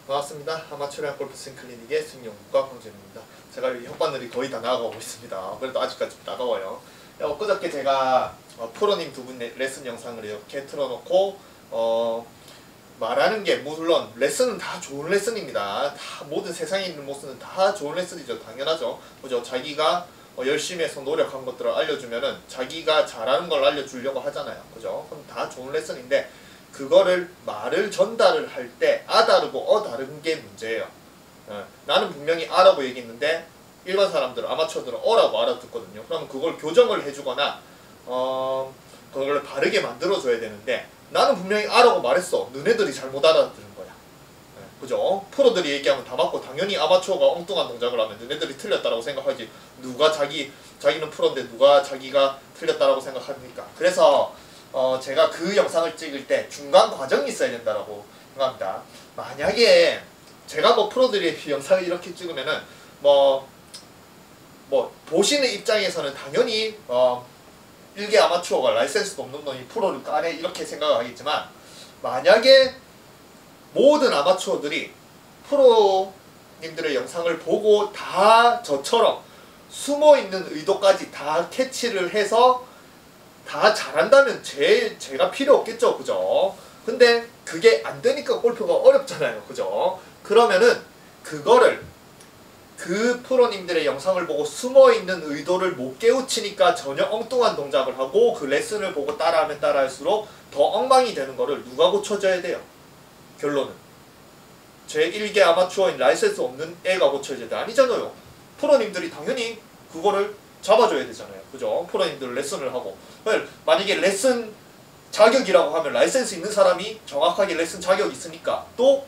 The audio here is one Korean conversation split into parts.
반갑습니다. 아마추어 골프스윙 클리닉의 승용과 황준입니다. 제가 여기 혓바늘이 거의 다 나가고 있습니다. 그래도 아직까지 좀 나가워요. 엊그저께 제가 프로님 두 분 레슨 영상을 이렇게 틀어놓고 말하는 게 물론 레슨은 다 좋은 레슨입니다. 다 모든 세상에 있는 모습은 다 좋은 레슨이죠. 당연하죠. 그죠? 자기가 열심히 해서 노력한 것들을 알려주면은 자기가 잘하는 걸 알려주려고 하잖아요. 그죠? 그럼 다 좋은 레슨인데 그거를 말을 전달을 할 때 다르고 다른 게 문제예요. 나는 분명히 라고 얘기했는데 일반 사람들은 아마추어들은 라고 알아듣거든요. 그러면 그걸 교정을 해주거나 그걸 바르게 만들어줘야 되는데 나는 분명히 라고 말했어. 너네들이 잘못 알아들은 거야. 그죠? 프로들이 얘기하면 다 맞고 당연히 아마추어가 엉뚱한 동작을 하면 너네들이 틀렸다라고 생각하지 누가 자기는 프로인데 누가 자기가 틀렸다라고 생각합니까? 그래서 제가 그 영상을 찍을 때 중간 과정이 있어야 된다라고 생각합니다. 만약에 제가 프로들의 영상을 이렇게 찍으면은 보시는 입장에서는 당연히 일개 아마추어가 라이센스도 없는 놈이 프로를 까네 이렇게 생각하겠지만 만약에 모든 아마추어들이 프로님들의 영상을 보고 다 저처럼 숨어있는 의도까지 다 캐치를 해서 다 잘한다면 제가 필요 없겠죠. 그죠? 근데 그게 안 되니까 골프가 어렵잖아요. 그죠? 그러면은 그거를 그 프로님들의 영상을 보고 숨어있는 의도를 못 깨우치니까 전혀 엉뚱한 동작을 하고 그 레슨을 보고 따라하면 따라할수록 더 엉망이 되는 거를 누가 고쳐줘야 돼요? 결론은 제1개 아마추어인 라이센스 없는 애가 고쳐줘야 돼. 아니잖아요. 프로님들이 당연히 그거를 잡아줘야 되잖아요. 그죠? 프로님들 레슨을 하고 만약에 레슨 자격이라고 하면 라이센스 있는 사람이 정확하게 레슨 자격이 있으니까 또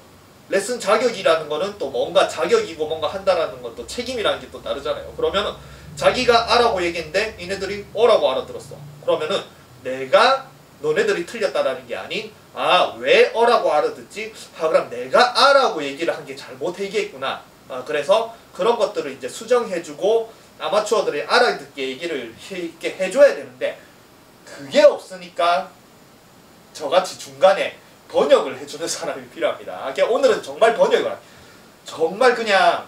레슨 자격이라는 거는 또 뭔가 자격이고 뭔가 한다라는 건 또 책임이라는 게 또 다르잖아요. 그러면은 자기가 라고 얘기했는데 얘네들이 라고 알아들었어. 그러면은 내가 너네들이 틀렸다라는 게 아닌 왜 라고 알아듣지? 그럼 내가 라고 얘기를 한 게 잘못 얘기했구나. 그래서 그런 것들을 이제 수정해주고 아마추어들이 알아듣게 얘기를 이렇게 해줘야 되는데 그게 없으니까 저같이 중간에 번역을 해주는 사람이 필요합니다. 오늘은 정말 번역을 정말 그냥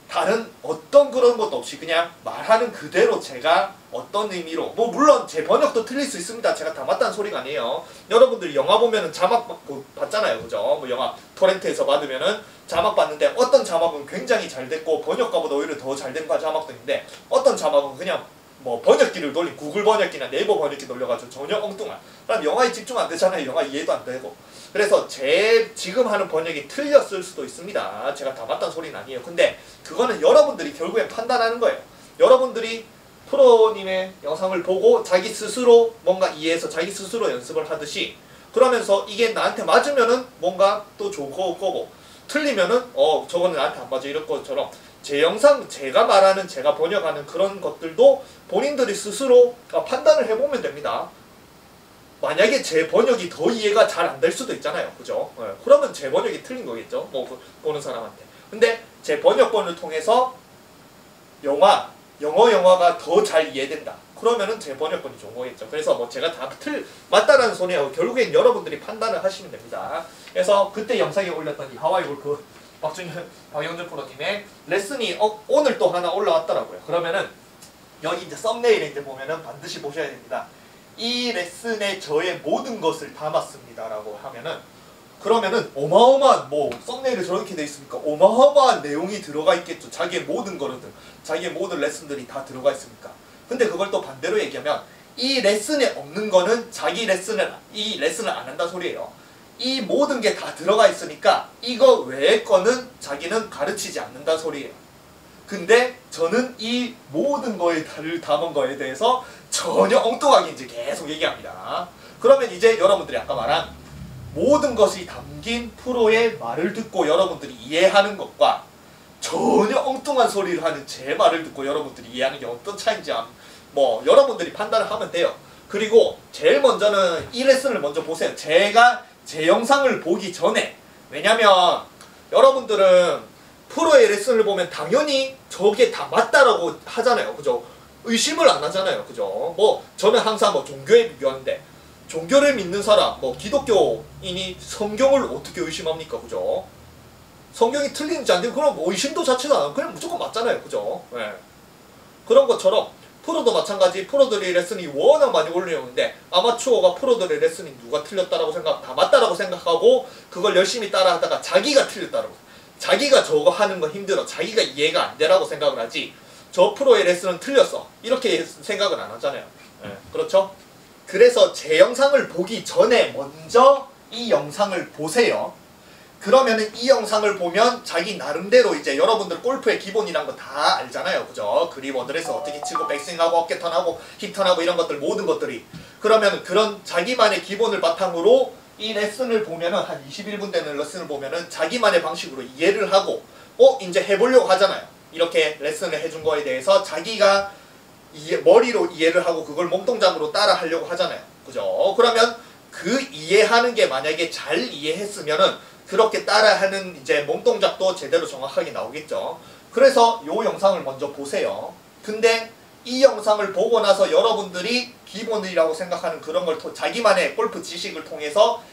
다른 어떤 그런 것도 없이 그냥 말하는 그대로 제가 어떤 의미로 물론 제 번역도 틀릴 수 있습니다. 제가 다 맞다는 소리가 아니에요. 여러분들이 영화 보면은 자막 받잖아요. 그죠? 영화 토렌트에서 받으면은 자막 받는데 어떤 자막은 굉장히 잘 됐고 번역가보다 오히려 더 잘 된 자막도 있는데 어떤 자막은 그냥 번역기를 돌린 구글 번역기나 네이버 번역기 돌려가지고 전혀 엉뚱한 그럼 영화에 집중 안 되잖아요. 영화 이해도 안 되고 그래서 제 지금 하는 번역이 틀렸을 수도 있습니다. 제가 다 맞다는 소리는 아니에요. 근데 그거는 여러분들이 결국엔 판단하는 거예요. 여러분들이 프로님의 영상을 보고 자기 스스로 뭔가 이해해서 자기 스스로 연습을 하듯이 그러면서 이게 나한테 맞으면은 뭔가 또 좋을 거고 틀리면은 저거는 나한테 안 맞아 이럴 것처럼 제 영상 제가 말하는 제가 번역하는 그런 것들도 본인들이 스스로 판단을 해보면 됩니다. 만약에 제 번역이 더 이해가 잘 안 될 수도 있잖아요. 그죠? 그러면 제 번역이 틀린 거겠죠. 보는 사람한테. 근데 제 번역본을 통해서 영어가 더 잘 이해된다. 그러면은 제 번역본이 좋은 거겠죠. 그래서 제가 다 맞다라는 소리하고 결국엔 여러분들이 판단을 하시면 됩니다. 그래서 그때 영상에 올렸던 이 하와이 골프 박영준 프로님의 레슨이 오늘 또 하나 올라왔더라고요. 그러면은 여기 이제 썸네일에 이제 보면은 반드시 보셔야 됩니다. 이 레슨에 저의 모든 것을 담았습니다 라고 하면은 그러면은 어마어마한 썸네일에 저렇게 돼 있으니까 어마어마한 내용이 들어가 있겠죠. 자기의 모든 거로든 자기의 모든 레슨들이 다 들어가 있으니까. 근데 그걸 또 반대로 얘기하면 이 레슨에 없는 거는 이 레슨을 안 한다 소리예요. 이 모든 게 다 들어가 있으니까 이거 외의 거는 자기는 가르치지 않는다 소리예요. 근데 저는 이 모든 거에 담은 거에 대해서 전혀 엉뚱하게 이제 계속 얘기합니다. 그러면 이제 여러분들이 아까 말한 모든 것이 담긴 프로의 말을 듣고 여러분들이 이해하는 것과 전혀 엉뚱한 소리를 하는 제 말을 듣고 여러분들이 이해하는 게 어떤 차이인지 여러분들이 판단을 하면 돼요. 그리고 제일 먼저는 이 레슨을 먼저 보세요. 제가 제 영상을 보기 전에 왜냐면 여러분들은 프로의 레슨을 보면 당연히 저게 다 맞다라고 하잖아요. 그죠? 의심을 안 하잖아요. 그죠? 저는 항상 종교에 비교하는데 종교를 믿는 사람, 기독교인이 성경을 어떻게 의심합니까? 그죠? 성경이 틀리는지 안 되고 그럼 의심도 자체가 안 하고 그냥 무조건 맞잖아요. 그죠? 네. 그런 것처럼 프로도 마찬가지. 프로들이 레슨이 워낙 많이 올려오는데 아마추어가 프로들의 레슨이 누가 틀렸다라고 다 맞다라고 생각하고 그걸 열심히 따라하다가 자기가 틀렸다라고, 자기가 저거 하는 거 힘들어, 자기가 이해가 안 되라고 생각을 하지 저 프로의 레슨은 틀렸어 이렇게 생각은 안 하잖아요. 네. 그렇죠? 그래서 제 영상을 보기 전에 먼저 이 영상을 보세요. 그러면은 이 영상을 보면 자기 나름대로 이제 여러분들 골프의 기본이란 거 다 알잖아요. 그죠? 그립 어드레스 어떻게 치고 백스윙하고 어깨턴하고 힙턴하고 이런 것들 모든 것들이. 그러면 그런 자기만의 기본을 바탕으로 이 레슨을 보면은 한 21분 되는 레슨을 보면은 자기만의 방식으로 이해를 하고 이제 해보려고 하잖아요. 이렇게 레슨을 해준 거에 대해서 자기가 머리로 이해를 하고 그걸 몸동작으로 따라 하려고 하잖아요. 그죠? 그러면 그 이해하는 게 만약에 잘 이해했으면은 그렇게 따라하는 이제 몸동작도 제대로 정확하게 나오겠죠. 그래서 요 영상을 먼저 보세요. 근데 이 영상을 보고 나서 여러분들이 기본이라고 생각하는 그런 걸 자기만의 골프 지식을 통해서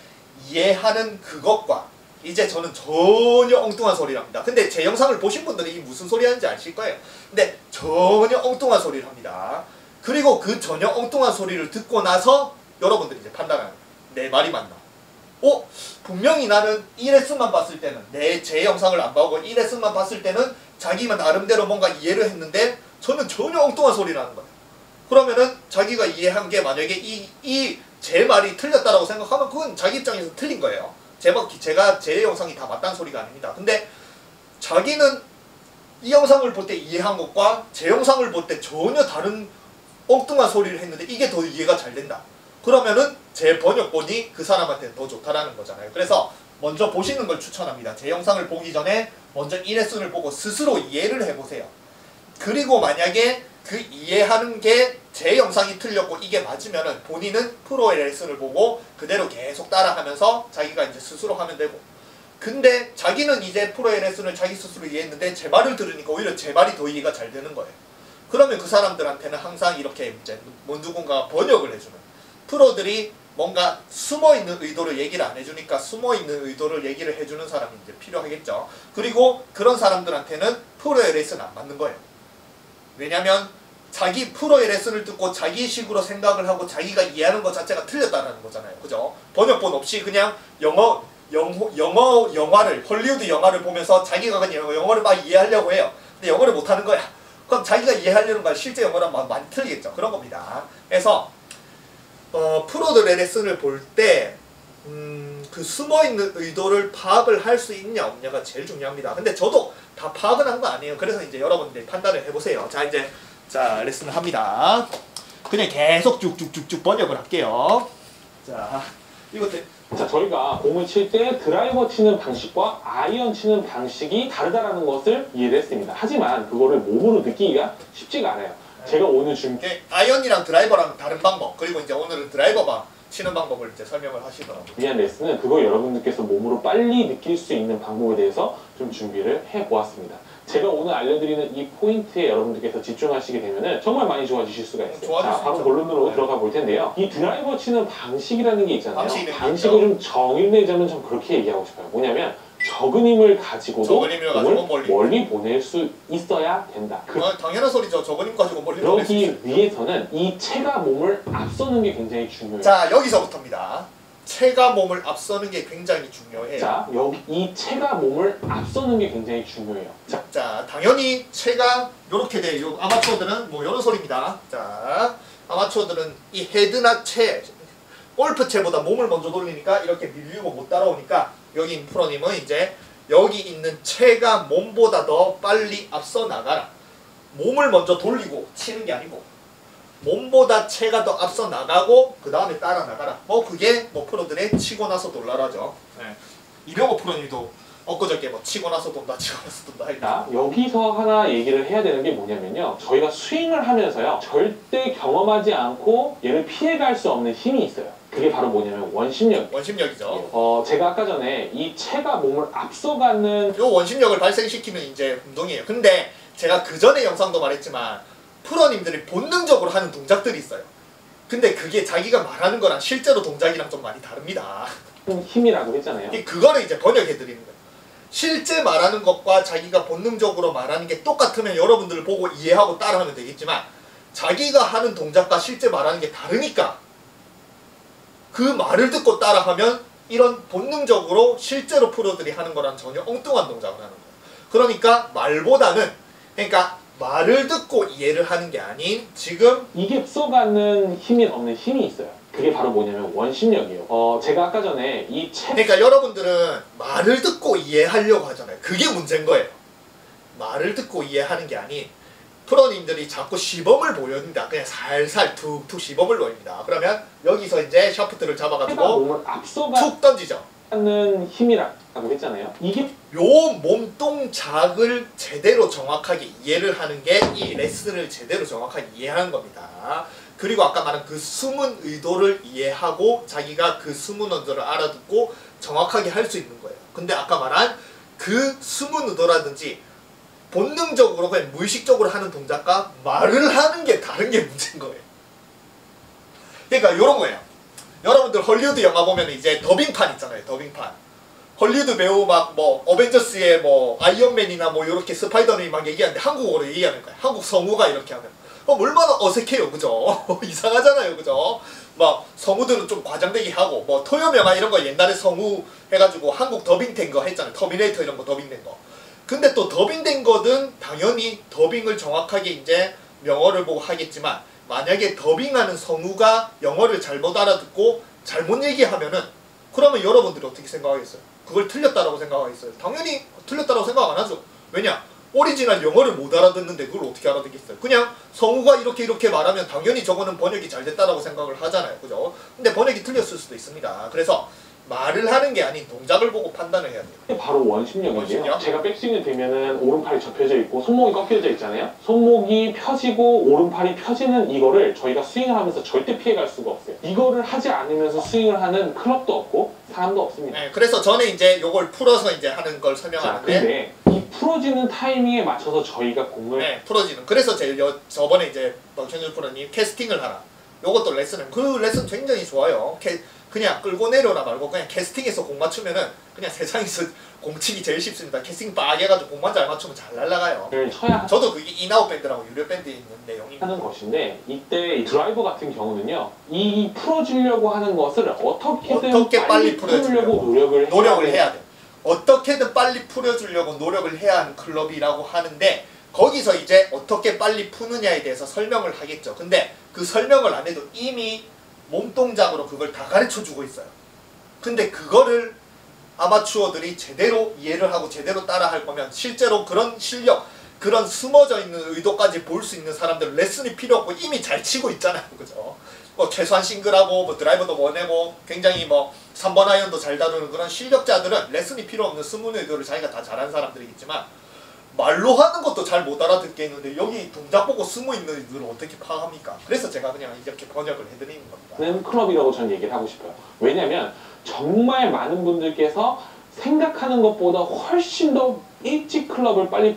이해하는 그것과 이제 저는 전혀 엉뚱한 소리를 합니다. 근데 제 영상을 보신 분들이 무슨 소리 하는지 아실 거예요. 근데 전혀 엉뚱한 소리를 합니다. 그리고 그 전혀 엉뚱한 소리를 듣고 나서 여러분들이 이제 판단하는 거예요. 내 말이 맞나? 분명히 나는 이 레슨만 봤을 때는 제 영상을 안 보고 이 레슨만 봤을 때는 자기만 나름대로 뭔가 이해를 했는데 저는 전혀 엉뚱한 소리를 하는 거예요. 그러면은 자기가 이해한 게 만약에 제 말이 틀렸다라고 생각하면 그건 자기 입장에서 틀린 거예요. 제 영상이 다 맞다는 소리가 아닙니다. 근데 자기는 이 영상을 볼 때 이해한 것과 제 영상을 볼 때 전혀 다른 엉뚱한 소리를 했는데 이게 더 이해가 잘 된다. 그러면은 제 번역본이 그 사람한테는 더 좋다라는 거잖아요. 그래서 먼저 보시는 걸 추천합니다. 제 영상을 보기 전에 먼저 이 레슨을 보고 스스로 이해를 해보세요. 그리고 만약에 그 이해하는 게 제 영상이 틀렸고 이게 맞으면은 본인은 프로의 레슨을 보고 그대로 계속 따라하면서 자기가 이제 스스로 하면 되고, 근데 자기는 이제 프로의 레슨을 자기 스스로 이해했는데 제 말을 들으니까 오히려 제 말이 더 이해가 잘 되는 거예요. 그러면 그 사람들한테는 항상 이렇게 이제 누군가가 번역을 해주는, 프로들이 뭔가 숨어있는 의도를 얘기를 안 해주니까 숨어있는 의도를 얘기를 해주는 사람이 이제 필요하겠죠. 그리고 그런 사람들한테는 프로의 레슨 안 맞는 거예요. 왜냐면 자기 프로의 레슨을 듣고 자기식으로 생각을 하고 자기가 이해하는 것 자체가 틀렸다는 거잖아요. 그죠? 번역본 없이 그냥 영화를, 헐리우드 영화를 보면서 자기가 그냥 영어를 막 이해하려고 해요. 근데 영어를 못하는 거야. 그럼 자기가 이해하려는 건 실제 영어랑 많이 틀리겠죠. 그런 겁니다. 그래서 프로들의 레슨을 볼 때 그 숨어있는 의도를 파악을 할 수 있냐 없냐가 제일 중요합니다. 근데 저도 다 파악은 한 거 아니에요. 그래서 이제 여러분들이 판단을 해보세요. 자, 레슨을 합니다. 그냥 계속 쭉쭉쭉쭉 번역을 할게요. 자, 저희가 공을 칠 때 드라이버 치는 방식과 아이언 치는 방식이 다르다는 것을 이해를 했습니다. 하지만 그거를 몸으로 느끼기가 쉽지가 않아요. 제가 오늘 아이언이랑 드라이버랑 다른 방법, 그리고 이제 오늘은 드라이버만 치는 방법을 이제 설명을 하시더라고요. 위한 레슨은 그거 여러분들께서 몸으로 빨리 느낄 수 있는 방법에 대해서 좀 준비를 해보았습니다. 제가 오늘 알려드리는 이 포인트에 여러분들께서 집중하시게 되면 정말 많이 좋아지실 수가 있어요. 자, 바로 본론으로 들어가 볼 텐데요. 이 드라이버 치는 방식이라는 게 있잖아요. 방식을 좀 정의를 내자면 좀 그렇게 얘기하고 싶어요. 뭐냐면 적은 힘을 가지고도 공을 멀리 보낼 수 있어야 된다. 당연한 소리죠. 적은 힘 가지고 멀리 보낼 수 있어요. 그러기 위해서는 이 체가 몸을 앞서는 게 굉장히 중요해요. 자, 여기서부터입니다. 체가 몸을 앞서는 게 굉장히 중요해요. 자, 이 체가 몸을 앞서는 게 굉장히 중요해요. 자, 당연히 체가 요렇게 돼요. 아마추어들은 뭐 이런 소리입니다. 자, 아마추어들은 이 헤드나 채, 골프 채보다 몸을 먼저 돌리니까 이렇게 밀리고 못 따라오니까 여기 프로님은 이제 여기 있는 채가 몸보다 더 빨리 앞서 나가라. 몸을 먼저 돌리고 치는 게 아니고 몸보다 채가 더 앞서 나가고 그 다음에 따라 나가라. 그게 프로들의 치고 나서 놀라라죠. 네. 이병호 프로님도 엊그저께 치고 나서 돈다 치고 나서 돈다 자, 여기서 하나 얘기를 해야 되는 게 뭐냐면요, 저희가 스윙을 하면서요 절대 경험하지 않고 얘를 피해갈 수 없는 힘이 있어요. 그게 바로 뭐냐면 원심력이죠. 제가 아까 전에 이 체가 몸을 앞서가는 요 원심력을 발생시키는 이제 운동이에요. 근데 제가 그 전에 영상도 말했지만 프로님들이 본능적으로 하는 동작들이 있어요. 근데 그게 자기가 말하는 거랑 실제로 동작이랑 좀 많이 다릅니다. 힘이라고 했잖아요. 그거를 이제 번역해 드리는 거예요. 실제 말하는 것과 자기가 본능적으로 말하는 게 똑같으면 여러분들을 보고 이해하고 따라하면 되겠지만 자기가 하는 동작과 실제 말하는 게 다르니까 그 말을 듣고 따라하면 이런 본능적으로 실제로 프로들이 하는 거랑 전혀 엉뚱한 동작을 하는 거예요. 그러니까 말보다는 그러니까 말을 듣고 이해를 하는 게 아닌 지금 이게 쏘가는 힘이 없는 힘이 있어요. 그게 바로 뭐냐면 원심력이에요. 제가 아까 전에 이 책 그러니까 여러분들은 말을 듣고 이해하려고 하잖아요. 그게 문제인 거예요. 말을 듣고 이해하는 게 아닌 프로님들이 자꾸 시범을 보여줍니다. 그냥 살살 툭툭 시범을 보입니다. 그러면 여기서 이제 샤프트를 잡아가지고 몸을 툭 던지죠. 하는 힘이라고 했잖아요. 이게 요 몸동작을 제대로 정확하게 이해를 하는 게 이 레슨을 제대로 정확하게 이해하는 겁니다. 그리고 아까 말한 그 숨은 의도를 이해하고 자기가 그 숨은 의도를 알아듣고 정확하게 할 수 있는 거예요. 근데 아까 말한 그 숨은 의도라든지 본능적으로 그냥 무의식적으로 하는 동작과 말을 하는 게 다른 게 문제인 거예요. 그러니까 요런 거예요. 여러분들 헐리우드 영화 보면 이제 더빙판 있잖아요. 더빙판. 헐리우드 배우 막 뭐 어벤져스의 뭐 아이언맨이나 뭐 요렇게 스파이더맨이 막 얘기하는데 한국어로 얘기하는 거예요. 한국 성우가 이렇게 하면 얼마나 어색해요. 그죠? 이상하잖아요. 그죠? 막 성우들은 좀 과장되게 하고 뭐 토요명화 이런 거 옛날에 성우 해가지고 한국 더빙된 거 했잖아요. 터미네이터 이런 거 더빙된 거. 근데 또 더빙된 거든 당연히 더빙을 정확하게 이제 명어를 보고 하겠지만 만약에 더빙하는 성우가 영어를 잘못 알아듣고 잘못 얘기하면은 그러면 여러분들이 어떻게 생각하겠어요? 그걸 틀렸다라고 생각하겠어요? 당연히 틀렸다라고 생각 안 하죠. 왜냐? 오리지널 영어를 못 알아듣는데 그걸 어떻게 알아듣겠어요? 그냥 성우가 이렇게 말하면 당연히 저거는 번역이 잘 됐다라고 생각을 하잖아요. 그죠? 근데 번역이 틀렸을 수도 있습니다. 그래서 말을 하는 게 아닌 동작을 보고 판단을 해야 돼요. 바로 원심력인데요. 원심력? 제가 백스윙을 들면은 오른팔이 접혀져 있고 손목이 꺾여져 있잖아요. 손목이 펴지고 오른팔이 펴지는 이거를 저희가 스윙을 하면서 절대 피해갈 수가 없어요. 이거를 하지 않으면서 스윙을 하는 클럽도 없고 사람도 없습니다. 네, 그래서 저는 이제 요걸 풀어서 이제 하는 걸 설명하는데. 근데 이 풀어지는 타이밍에 맞춰서 저희가 공을 네, 풀어지는. 그래서 저번에 이제 박현준 프로님 캐스팅을 하라. 요것도 레슨을 그 레슨 굉장히 좋아요. 그냥 끌고 내려라 말고 그냥 캐스팅해서 공 맞추면은 그냥 세상에서 공치기 제일 쉽습니다. 캐스팅 빡 해가지고 공만 잘 맞추면 잘 날아가요. 쳐야 저도 그게 인아웃 밴드라고 유료 밴드에 있는 내용입니다. 하는 것인데 이때 이 드라이버 같은 경우는요. 이 풀어주려고 하는 것을 어떻게 빨리 풀어주려고 노력을 해야 돼요. 어떻게든 빨리 풀어주려고 노력을 해야 하는 클럽이라고 하는데 거기서 이제 어떻게 빨리 푸느냐에 대해서 설명을 하겠죠. 근데 그 설명을 안 해도 이미 몸동작으로 그걸 다 가르쳐주고 있어요. 근데 그거를 아마추어들이 제대로 이해를 하고 제대로 따라 할 거면 실제로 그런 실력, 그런 숨어져 있는 의도까지 볼 수 있는 사람들은 레슨이 필요 없고 이미 잘 치고 있잖아요. 그죠? 뭐 최소한 싱글하고 뭐 드라이버도 원해고 굉장히 뭐 3번 아이언도 잘 다루는 그런 실력자들은 레슨이 필요 없는 숨은 의도를 자기가 다 잘하는 사람들이겠지만 말로 하는 것도 잘 못 알아듣겠는데 여기 동작 보고 숨어있는 의도를 어떻게 파악합니까? 그래서 제가 그냥 이렇게 번역을 해드리는 겁니다. 는 클럽이라고 저는 얘기를 하고 싶어요. 왜냐면 정말 많은 분들께서 생각하는 것보다 훨씬 더 일찍 클럽을 빨리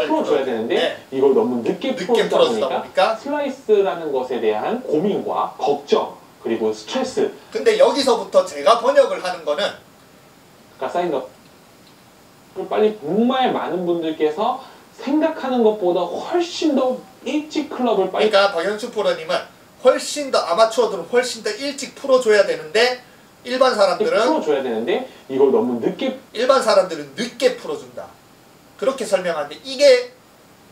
풀어줘야 되는데 네. 이걸 너무 늦게 풀어주다 보니까 슬라이스라는 것에 대한 고민과 걱정 그리고 스트레스. 근데 여기서부터 제가 번역을 하는 거는 그러니까 사인업 빨리 정말 많은 분들께서 생각하는 것보다 훨씬 더 일찍 클럽을 빨리 그러니까 박현수 프로님은 훨씬 더 아마추어들은 훨씬 더 일찍 풀어줘야 되는데 일반 사람들은 풀어줘야 되는데 이걸 너무 늦게 일반 사람들은 늦게 풀어준다. 그렇게 설명하는데 이게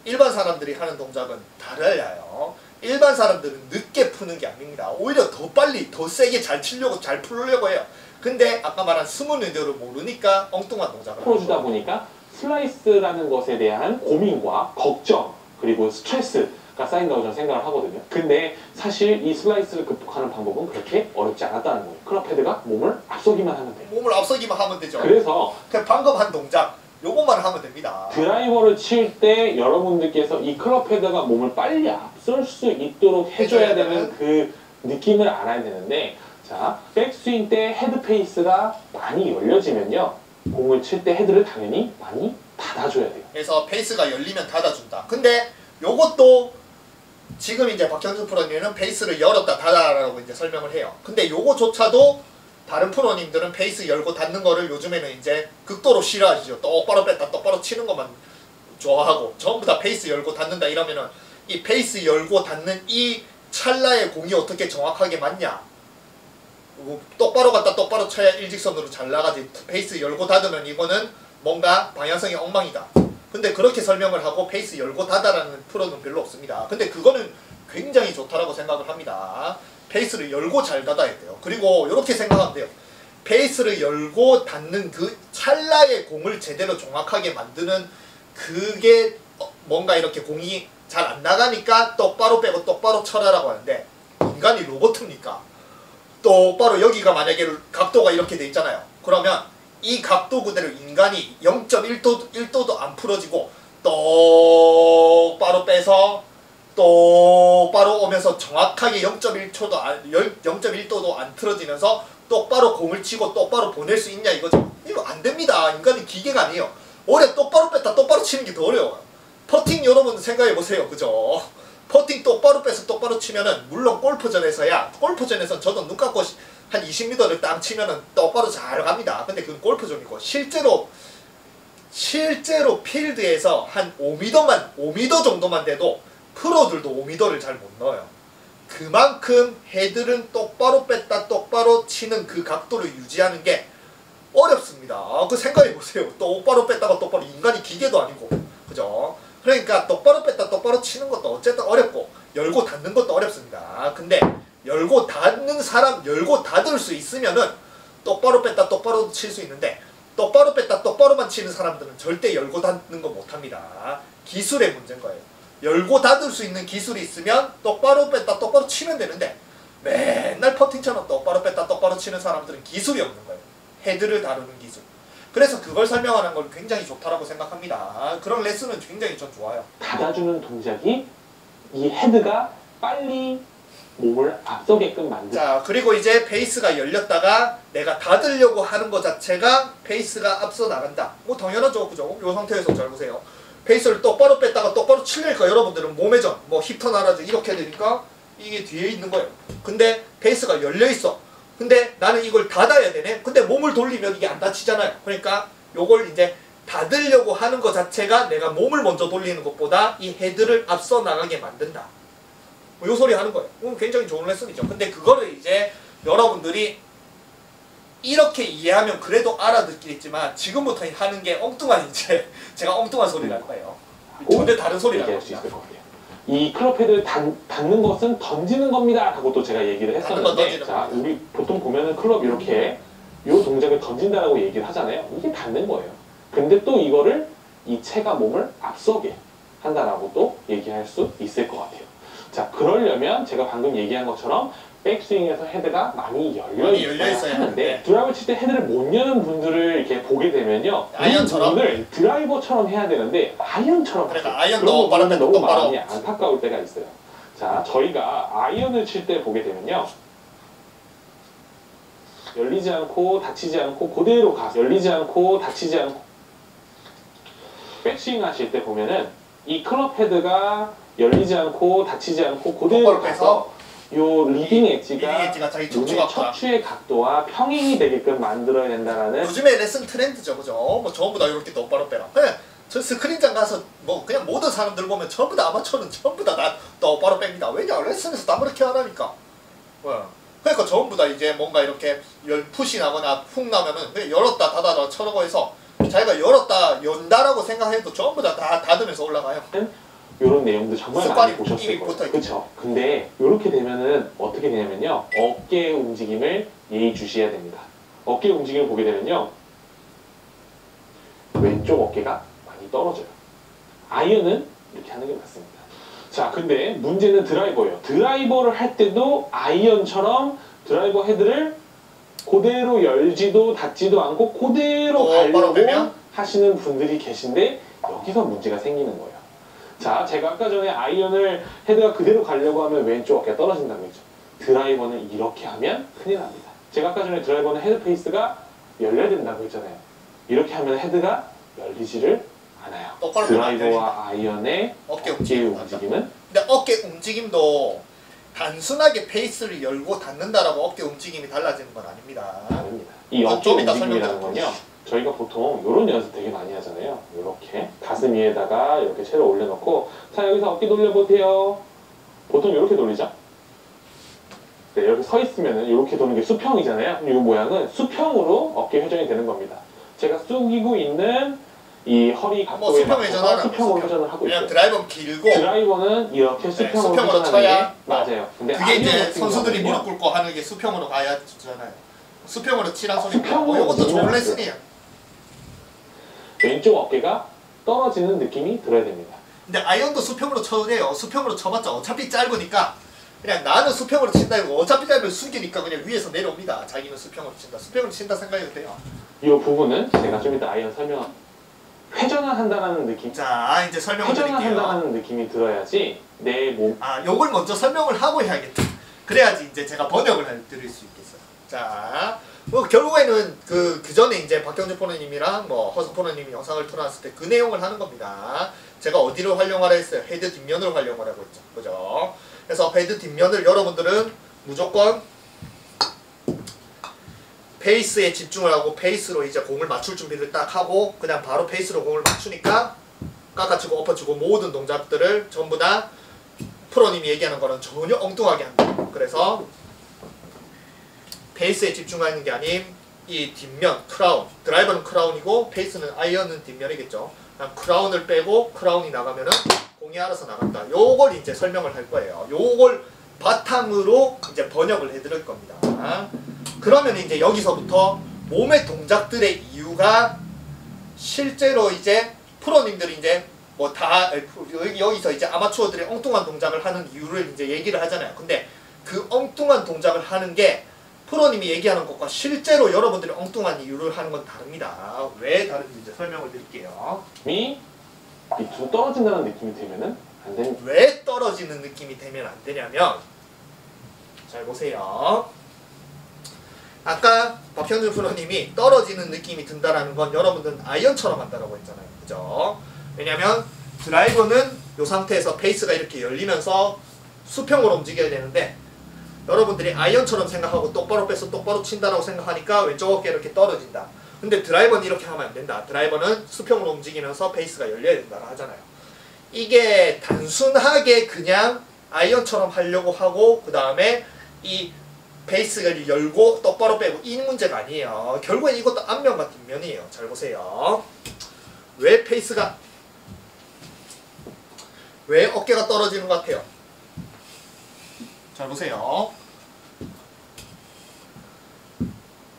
일반 사람들이 하는 동작은 달라요. 일반 사람들은 늦게 푸는 게 아닙니다. 오히려 더 빨리 더 세게 잘 치려고 잘 풀려고 해요. 근데 아까 말한 숨은 의도를 모르니까 엉뚱한 동작을 풀어주다 보니까 슬라이스라는 것에 대한 고민과 걱정 그리고 스트레스가 쌓인다고 저는 생각을 하거든요. 근데 사실 이 슬라이스를 극복하는 방법은 그렇게 어렵지 않았다는 거예요. 클럽 헤드가 몸을 앞서기만 하면 돼요. 몸을 앞서기만 하면 되죠. 그래서 방금 한 동작 요것만 하면 됩니다. 드라이버를 칠 때 여러분들께서 이 클럽 헤드가 몸을 빨리 앞설 수 있도록 해줘야 되는 그 느낌을 알아야 되는데 자, 백스윙 때 헤드 페이스가 많이 열려지면요. 공을 칠 때 헤드를 당연히 많이 닫아줘야 돼요. 그래서 페이스가 열리면 닫아준다. 근데 요것도 지금 이제 박현준 프로님은 페이스를 열었다 닫아라고 이제 설명을 해요. 근데 요거조차도 다른 프로님들은 페이스 열고 닫는 거를 요즘에는 이제 극도로 싫어하시죠. 똑바로 뺐다 똑바로 치는 것만 좋아하고, 전부 다 페이스 열고 닫는다 이러면은 이 페이스 열고 닫는 이 찰나의 공이 어떻게 정확하게 맞냐, 똑바로 갔다 똑바로 쳐야 일직선으로 잘 나가지, 페이스 열고 닫으면 이거는 뭔가 방향성이 엉망이다. 근데 그렇게 설명을 하고 페이스 열고 닫아라는 프로는 별로 없습니다. 근데 그거는 굉장히 좋다라고 생각을 합니다. 페이스를 열고 잘 닫아야 돼요. 그리고 이렇게 생각하면 돼요. 페이스를 열고 닫는 그 찰나의 공을 제대로 정확하게 만드는, 그게 뭔가 이렇게 공이 잘 안 나가니까 똑바로 빼고 똑바로 쳐라라고 하는데, 인간이 로봇입니까? 똑바로 여기가 만약에 각도가 이렇게 돼 있잖아요. 그러면 이 각도 그대로 인간이 0.1도도 안 풀어지고 똑바로 빼서 똑바로 오면서 정확하게 0.1도도 안 틀어지면서 똑바로 공을 치고 똑바로 보낼 수 있냐 이거죠. 이거 안 됩니다. 인간은 기계가 아니에요. 오래 똑바로 뺐다 똑바로 치는 게 더 어려워요. 퍼팅 여러분 생각해 보세요. 그죠? 퍼팅 똑바로 빼서 똑바로 치면은, 물론 골프전에서야, 골프전에선 저도 눈 감고 한 20m를 딱 치면은 똑바로 잘 갑니다. 근데 그건 골프전이고, 실제로 필드에서 한 5m 정도만 돼도 프로들도 5m를 잘 못 넣어요. 그만큼 헤드는 똑바로 뺐다 똑바로 치는 그 각도를 유지하는 게 어렵습니다. 그 생각해 보세요. 똑바로 뺐다가 똑바로, 인간이 기계도 아니고, 그죠? 그러니까 똑바로 뺐다 똑바로 치는 것도 어쨌든 어렵고, 열고 닫는 것도 어렵습니다. 근데 열고 닫는 사람, 열고 닫을 수 있으면은 똑바로 뺐다 똑바로 칠 수 있는데, 똑바로 뺐다 똑바로만 치는 사람들은 절대 열고 닫는 거 못합니다. 기술의 문제인 거예요. 열고 닫을 수 있는 기술이 있으면 똑바로 뺐다 똑바로 치면 되는데, 맨날 퍼팅처럼 똑바로 뺐다 똑바로 치는 사람들은 기술이 없는 거예요. 헤드를 다루는 기술. 그래서 그걸 설명하는 걸 굉장히 좋다라고 생각합니다. 그런 레슨은 굉장히 전 좋아요. 닫아주는 동작이 이 헤드가 빨리 몸을 앞서게끔 만든다. 자, 그리고 이제 페이스가 열렸다가 내가 닫으려고 하는 것 자체가 페이스가 앞서 나간다. 뭐 당연하죠. 그죠? 이 상태에서 잘 보세요. 페이스를 똑바로 뺐다가 똑바로 치려니까 여러분들은 몸의 전, 뭐 힙턴 하라지 이렇게 되니까 이게 뒤에 있는 거예요. 근데 페이스가 열려있어. 근데 나는 이걸 닫아야 되네. 근데 몸을 돌리면 이게 안 닫히잖아요. 그러니까 요걸 이제 닫으려고 하는 것 자체가 내가 몸을 먼저 돌리는 것보다 이 헤드를 앞서 나가게 만든다. 뭐 요 소리 하는 거예요. 굉장히 좋은 레슨이죠. 근데 그거를 이제 여러분들이 이렇게 이해하면 그래도 알아듣겠지만, 지금부터 하는 게 엉뚱한, 이제 제가 엉뚱한 소리를 할 거예요. 전혀 다른 소리를 할 겁니다. 이 클럽 헤드를 닫는 것은 던지는 겁니다 라고 또 제가 얘기를 했었는데, 자, 우리 보통 보면은 클럽 이렇게 요 동작을 던진다라고 얘기를 하잖아요. 이게 닫는 거예요. 근데 또 이거를 이 채가 몸을 앞서게 한다라고 또 얘기할 수 있을 것 같아요. 자, 그러려면 제가 방금 얘기한 것처럼 백스윙에서 헤드가 많이 열려 있어야 하는데, 드라이버 칠 때 헤드를 못 여는 분들을 이렇게 보게 되면요, 아이언처럼 분을 드라이버처럼 해야 되는데 아이언처럼, 그러니까 아이언도 빠르면 너무 똑바로 마음이 안타까울 때가 있어요. 자, 저희가 아이언을 칠 때 보게 되면요, 열리지 않고 닫히지 않고 그대로 가서, 열리지 않고 닫히지 않고, 백스윙 하실 때 보면은 이 클럽 헤드가 열리지 않고 닫히지 않고 그대로 가서 요 리딩 엣지가 자기 눈의 척추의 각도와 평행이 되게끔 만들어야 된다라는, 요즘에 레슨 트렌드죠. 그죠? 뭐 전부 다 이렇게 똑바로 빼라. 그냥 저 스크린장 가서 뭐 그냥 모든 사람들 보면 전부 다 아마추어는 전부 다 똑바로 뺍니다. 왜냐? 레슨에서 다 그렇게 하라니까. 그러니까 전부 다 이제 뭔가 이렇게 푸시 나거나 훅 나면은 그냥 열었다 닫아라 쳐라고 해서, 자기가 열었다 연다라고 생각해도 전부 다 닫으면서 올라가요. 이런 내용도 정말 많이 보셨을 거예요. 붙어있죠. 그렇죠? 근데 이렇게 되면은 어떻게 되냐면요, 어깨 움직임을 예의주시해야 됩니다. 어깨 움직임을 보게 되면요, 왼쪽 어깨가 많이 떨어져요. 아이언은 이렇게 하는 게 맞습니다. 자, 근데 문제는 드라이버예요. 드라이버를 할 때도 아이언처럼 드라이버 헤드를 그대로 열지도 닫지도 않고 그대로 가려고 하시는 분들이 계신데, 여기서 문제가 생기는 거예요. 자, 제가 아까 전에 아이언을 헤드가 그대로 가려고 하면 왼쪽 어깨가 떨어진다고 했죠. 드라이버는 이렇게 하면 큰일 납니다. 제가 아까 전에 드라이버는 헤드 페이스가 열려야 된다고 했잖아요. 이렇게 하면 헤드가 열리지를 않아요. 드라이버와 아이언의 어깨 움직임은, 근데 어깨 움직임도 단순하게 페이스를 열고 닫는다라고 어깨 움직임이 달라지는 건 아닙니다. 아닙니다. 이 어깨 움직임이라는 건요. 저희가 보통 이런 연습 되게 많이 하잖아요. 이렇게 가슴 위에다가 이렇게 채를 올려놓고 자 여기서 어깨 돌려보세요. 보통 이렇게 돌리죠. 네, 이렇게 서 있으면은 이렇게 도는 게 수평이잖아요. 이 모양은 수평으로 어깨 회전이 되는 겁니다. 제가 숙이고 있는 이 허리 각도에 맞춰서 수평으로 회전을 하고 있어요. 드라이버는 길고 드라이버는 이렇게 수평으로 회전하는 쳐야 맞아요. 근데 그게 이제 선수들이 무릎 꿇고 하는 게 수평으로 가야 되잖아요. 수평으로 치란 소리고 이것도 좋은 레슨이에요. 왼쪽 어깨가 떨어지는 느낌이 들어야 됩니다. 근데 아이언도 수평으로 쳐도 돼요. 수평으로 쳐봤자 어차피 짧으니까 그냥 나는 수평으로 친다 이거 어차피 짧으면 숙이니까 그냥 위에서 내려옵니다. 자기는 수평으로 친다. 수평으로 친다 생각해도 돼요. 이 부분은 제가 좀 이따 아이언 설명 회전을 한다는 느낌. 자 이제 설명을 드릴게요. 회전을 한다는 느낌이 들어야지 내 몸. 요걸 먼저 설명을 하고 해야겠다. 그래야지 이제 제가 번역을 드릴 수 있겠어요. 자, 뭐 결국에는 그 전에 이제 박경준 프로님이랑 뭐 허석 프로님이 영상을 틀어놨을 때 그 내용을 하는 겁니다. 제가 어디를 활용하라 했어요? 헤드 뒷면을 활용하라고 했죠. 그죠? 그래서 헤드 뒷면을 여러분들은 무조건 페이스에 집중을 하고 페이스로 이제 공을 맞출 준비를 딱 하고 그냥 바로 페이스로 공을 맞추니까 깎아치고 엎어치고 모든 동작들을 전부 다 프로님이 얘기하는 거는 전혀 엉뚱하게 한다. 그래서 페이스에 집중하는 게 아닌 이 뒷면, 크라운, 드라이버는 크라운이고 페이스는 아이언은 뒷면이겠죠. 그냥 크라운을 빼고 크라운이 나가면은 공이 알아서 나간다. 요걸 이제 설명을 할 거예요. 요걸 바탕으로 이제 번역을 해드릴 겁니다. 그러면 이제 여기서부터 몸의 동작들의 이유가 실제로 이제 프로님들이 이제 뭐 다 여기서 이제 아마추어들이 엉뚱한 동작을 하는 이유를 이제 얘기를 하잖아요. 근데 그 엉뚱한 동작을 하는 게 프로님이 얘기하는 것과 실제로 여러분들이 엉뚱한 이유를 하는 건 다릅니다. 왜 다른지 이제 설명을 드릴게요. 밑으로 떨어진다는 느낌이 들면은 안 됩니다. 왜 떨어지는 느낌이 되면 안 되냐면 잘 보세요. 아까 박형준 프로님이 떨어지는 느낌이 든다라는 건 여러분들은 아이언처럼 한다라고 했잖아요. 그죠? 왜냐면 드라이버는 이 상태에서 페이스가 이렇게 열리면서 수평으로 움직여야 되는데 여러분들이 아이언처럼 생각하고 똑바로 빼서 똑바로 친다라고 생각하니까 왼쪽 어깨 이렇게 떨어진다. 근데 드라이버는 이렇게 하면 안 된다. 드라이버는 수평으로 움직이면서 페이스가 열려야 된다고 하잖아요. 이게 단순하게 그냥 아이언처럼 하려고 하고 그 다음에 이 페이스가 열고 똑바로 빼고 이 문제가 아니에요. 결국엔 이것도 앞면과 뒷면이에요. 잘 보세요. 왜 어깨가 떨어지는 것 같아요? 잘 보세요.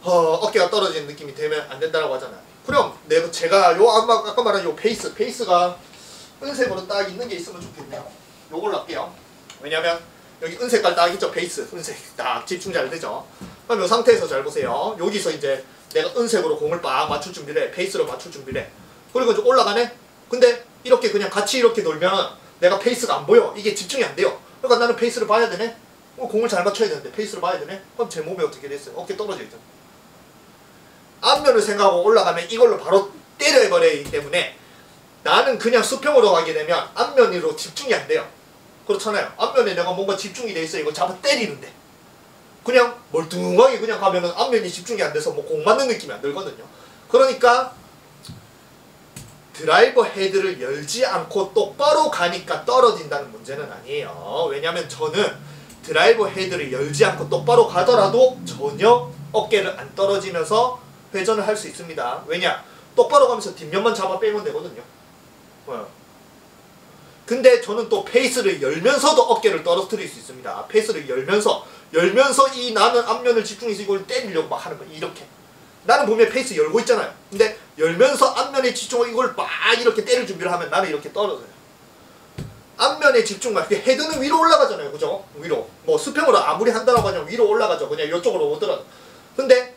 어깨가 떨어지는 느낌이 되면 안 된다고 하잖아요. 그럼 제가 아까 말한 요 페이스가 은색으로 딱 있는 게 있으면 좋겠네요. 요걸로 할게요. 왜냐면 여기 은색깔 딱 있죠. 페이스 은색 딱 집중 잘 되죠. 그럼 요 상태에서 잘 보세요. 여기서 이제 내가 은색으로 공을 빡 맞출 준비를 해. 페이스로 맞출 준비를 해. 그리고 이제 올라가네. 근데 이렇게 그냥 같이 이렇게 놀면 내가 페이스가 안 보여. 이게 집중이 안 돼요. 그러니까 나는 페이스를 봐야 되네. 공을 잘 맞춰야 되는데 페이스를 봐야 되네. 그럼 제 몸이 어떻게 됐어요? 어깨 떨어져 있죠. 앞면을 생각하고 올라가면 이걸로 바로 때려버리기 때문에 나는 그냥 수평으로 가게 되면 앞면으로 집중이 안 돼요. 그렇잖아요. 앞면에 내가 뭔가 집중이 돼 있어. 이거 잡아 때리는데 그냥 멀뚱하게 그냥 가면은 앞면이 집중이 안 돼서 뭐 공 맞는 느낌이 안 들거든요. 그러니까 드라이버 헤드를 열지 않고 똑바로 가니까 떨어진다는 문제는 아니에요. 왜냐면 저는 드라이버 헤드를 열지 않고 똑바로 가더라도 전혀 어깨를 안 떨어지면서 회전을 할 수 있습니다. 왜냐? 똑바로 가면서 뒷면만 잡아 빼면 되거든요. 근데 저는 또 페이스를 열면서도 어깨를 떨어뜨릴 수 있습니다. 페이스를 열면서 이 나는 앞면을 집중해서 이걸 때리려고 막 하는 거 이렇게. 나는 보면 페이스 열고 있잖아요. 근데 열면서 앞면에 집중하고 이걸 막 이렇게 때릴 준비를 하면 나는 이렇게 떨어져요. 앞면에 집중만. 헤드는 위로 올라가잖아요. 그죠? 위로. 뭐 수평으로 아무리 한다고 하면 위로 올라가죠. 그냥 이쪽으로 오더라도. 근데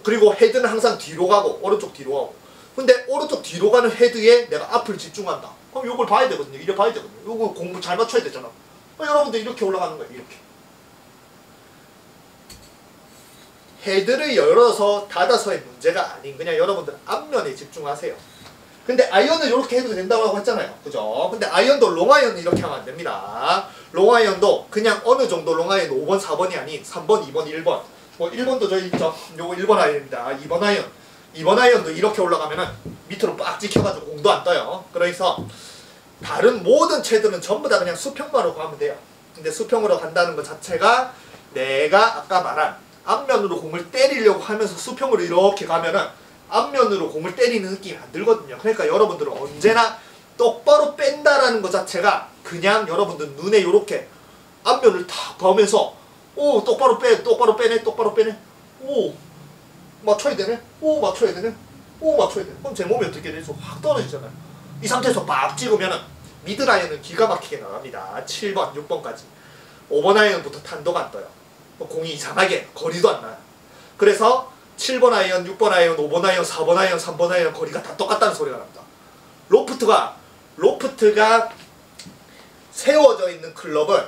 그리고 헤드는 항상 뒤로 가고 오른쪽 뒤로 가고. 근데 오른쪽 뒤로 가는 헤드에 내가 앞을 집중한다. 그럼 이걸 봐야 되거든요. 이래 봐야 되거든요. 이거 공부 잘 맞춰야 되잖아. 여러분들 이렇게 올라가는 거예요. 이렇게. 헤드를 열어서 닫아서의 문제가 아닌 그냥 여러분들 앞면에 집중하세요. 근데 아이언은 이렇게 해도 된다고 했잖아요. 그죠? 근데 아이언도 롱아이언은 이렇게 하면 안 됩니다. 롱아이언도 그냥 어느 정도 롱아이언 5번, 4번이 아닌 3번, 2번, 1번. 뭐 1번도 저희 있죠. 요거 1번 아이언입니다. 2번 아이언. 2번 아이언도 이렇게 올라가면은 밑으로 빡 찍혀가지고 공도 안 떠요. 그래서 다른 모든 채들은 전부 다 그냥 수평으로 가면 돼요. 근데 수평으로 간다는 것 자체가 내가 아까 말한 앞면으로 공을 때리려고 하면서 수평으로 이렇게 가면은 앞면으로 공을 때리는 느낌이 안 들거든요. 그러니까 여러분들은 언제나 똑바로 뺀다라는 것 자체가 그냥 여러분들 눈에 이렇게 앞면을 탁 보면서 오 똑바로 빼, 똑바로 빼네, 똑바로 빼네, 오 맞춰야 되네, 오 맞춰야 되네, 오 맞춰야 되네. 그럼 제 몸이 어떻게 되죠? 확 떨어지잖아요. 이 상태에서 막 찍으면은 미드라이언은 기가 막히게 나갑니다. 7번, 6번까지. 5번 아이언부터 탄도가 안 떠요. 공이 이상하게 거리도 안 나요. 그래서 7번 아이언, 6번 아이언, 5번 아이언, 4번 아이언, 3번 아이언 거리가 다 똑같다는 소리가 납니다. 로프트가 세워져 있는 클럽은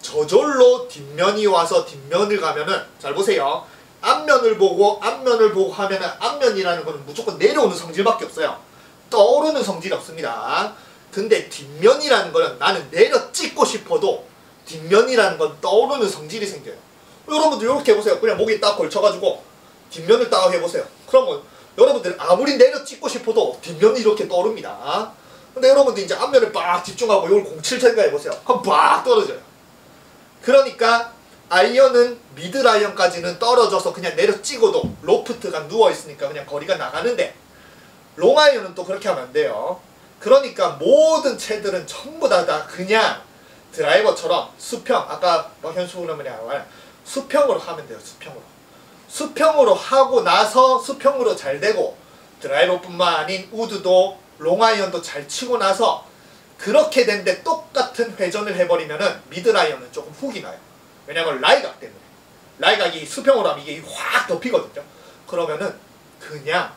저절로 뒷면이 와서 뒷면을 가면은 잘 보세요. 앞면을 보고 하면은 앞면이라는 거는 무조건 내려오는 성질밖에 없어요. 떠오르는 성질이 없습니다. 근데 뒷면이라는 거는 나는 내려 찍고 싶어도 뒷면이라는 건 떠오르는 성질이 생겨요. 여러분들 이렇게 해보세요. 그냥 목에 딱 걸쳐가지고 뒷면을 딱 해보세요. 그러면 여러분들 아무리 내려 찍고 싶어도 뒷면이 이렇게 떠오릅니다. 근데 여러분들 이제 앞면을 빡 집중하고 이걸 공칠 생각해보세요. 그럼 빡 떨어져요. 그러니까 아이언은 미드라이언까지는 떨어져서 그냥 내려 찍어도 로프트가 누워있으니까 그냥 거리가 나가는데 롱아이언은 또 그렇게 하면 안 돼요. 그러니까 모든 채들은 전부 다 그냥 드라이버처럼 수평, 아까 현수그램이 말한 수평으로 하면 돼요. 수평으로 하고 나서 수평으로 잘 되고 드라이버뿐만 아닌 우드도 롱아이언도 잘 치고 나서 그렇게 된데 똑같은 회전을 해버리면은 미드라이언은 조금 훅이 나요. 왜냐면 라이각 때문에. 라이각이 수평으로 하면 이게 확 덮이거든요. 그러면은 그냥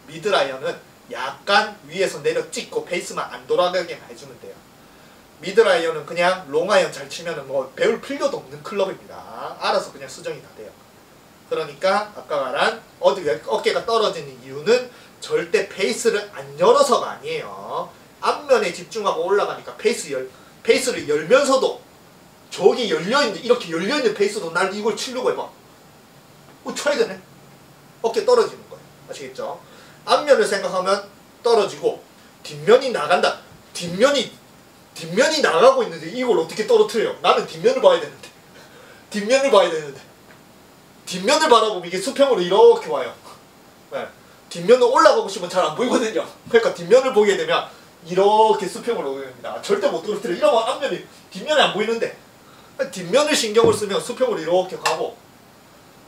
미드라이언은 약간 위에서 내려 찍고 페이스만 안 돌아가게 해주면 돼요. 미드라이언은 그냥 롱아이언 잘 치면은 뭐 배울 필요도 없는 클럽입니다. 알아서 그냥 수정이 다 돼요. 그러니까 아까 말한 어깨가 떨어지는 이유는 절대 페이스를 안 열어서가 아니에요. 앞면에 집중하고 올라가니까 페이스를 열면서도 저기 열려있는 이렇게 열려있는 페이스도 날 이걸 치려고 해봐. 쳐야 되네. 어깨 떨어지는 거예요. 아시겠죠? 앞면을 생각하면 떨어지고 뒷면이 나간다. 뒷면이 나가고 있는데 이걸 어떻게 떨어뜨려요? 나는 뒷면을 봐야 되는데. 뒷면을 바라보면 이게 수평으로 이렇게 와요. 네. 뒷면을 올라가고 싶으면 잘 안 보이거든요. 그러니까 뒷면을 보게 되면 이렇게 수평으로 오게 됩니다. 절대 못 떨어뜨려. 이러면 앞면이 뒷면이 안 보이는데 뒷면을 신경을 쓰면 수평으로 이렇게 가고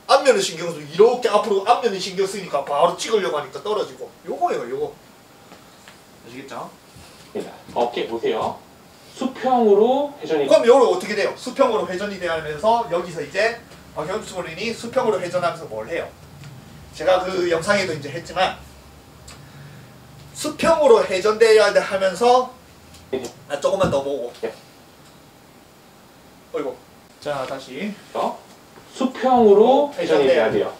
앞면을 신경 쓰면 이렇게 앞으로 앞면을 신경 쓰니까 바로 찍으려고 하니까 떨어지고 요거예요. 요거. 아시겠죠? 어깨 보세요. 수평으로 회전이. 그럼 요거 어떻게 돼요? 수평으로 회전이 되면서 여기서 이제 박현수린이 수평으로 회전하면서 뭘 해요? 제가 그 영상에도 이제 했지만 수평으로 회전돼야 돼 하면서 조금만 더 보고. 어이구. 자 다시. 수평으로 회전이 돼야 돼요.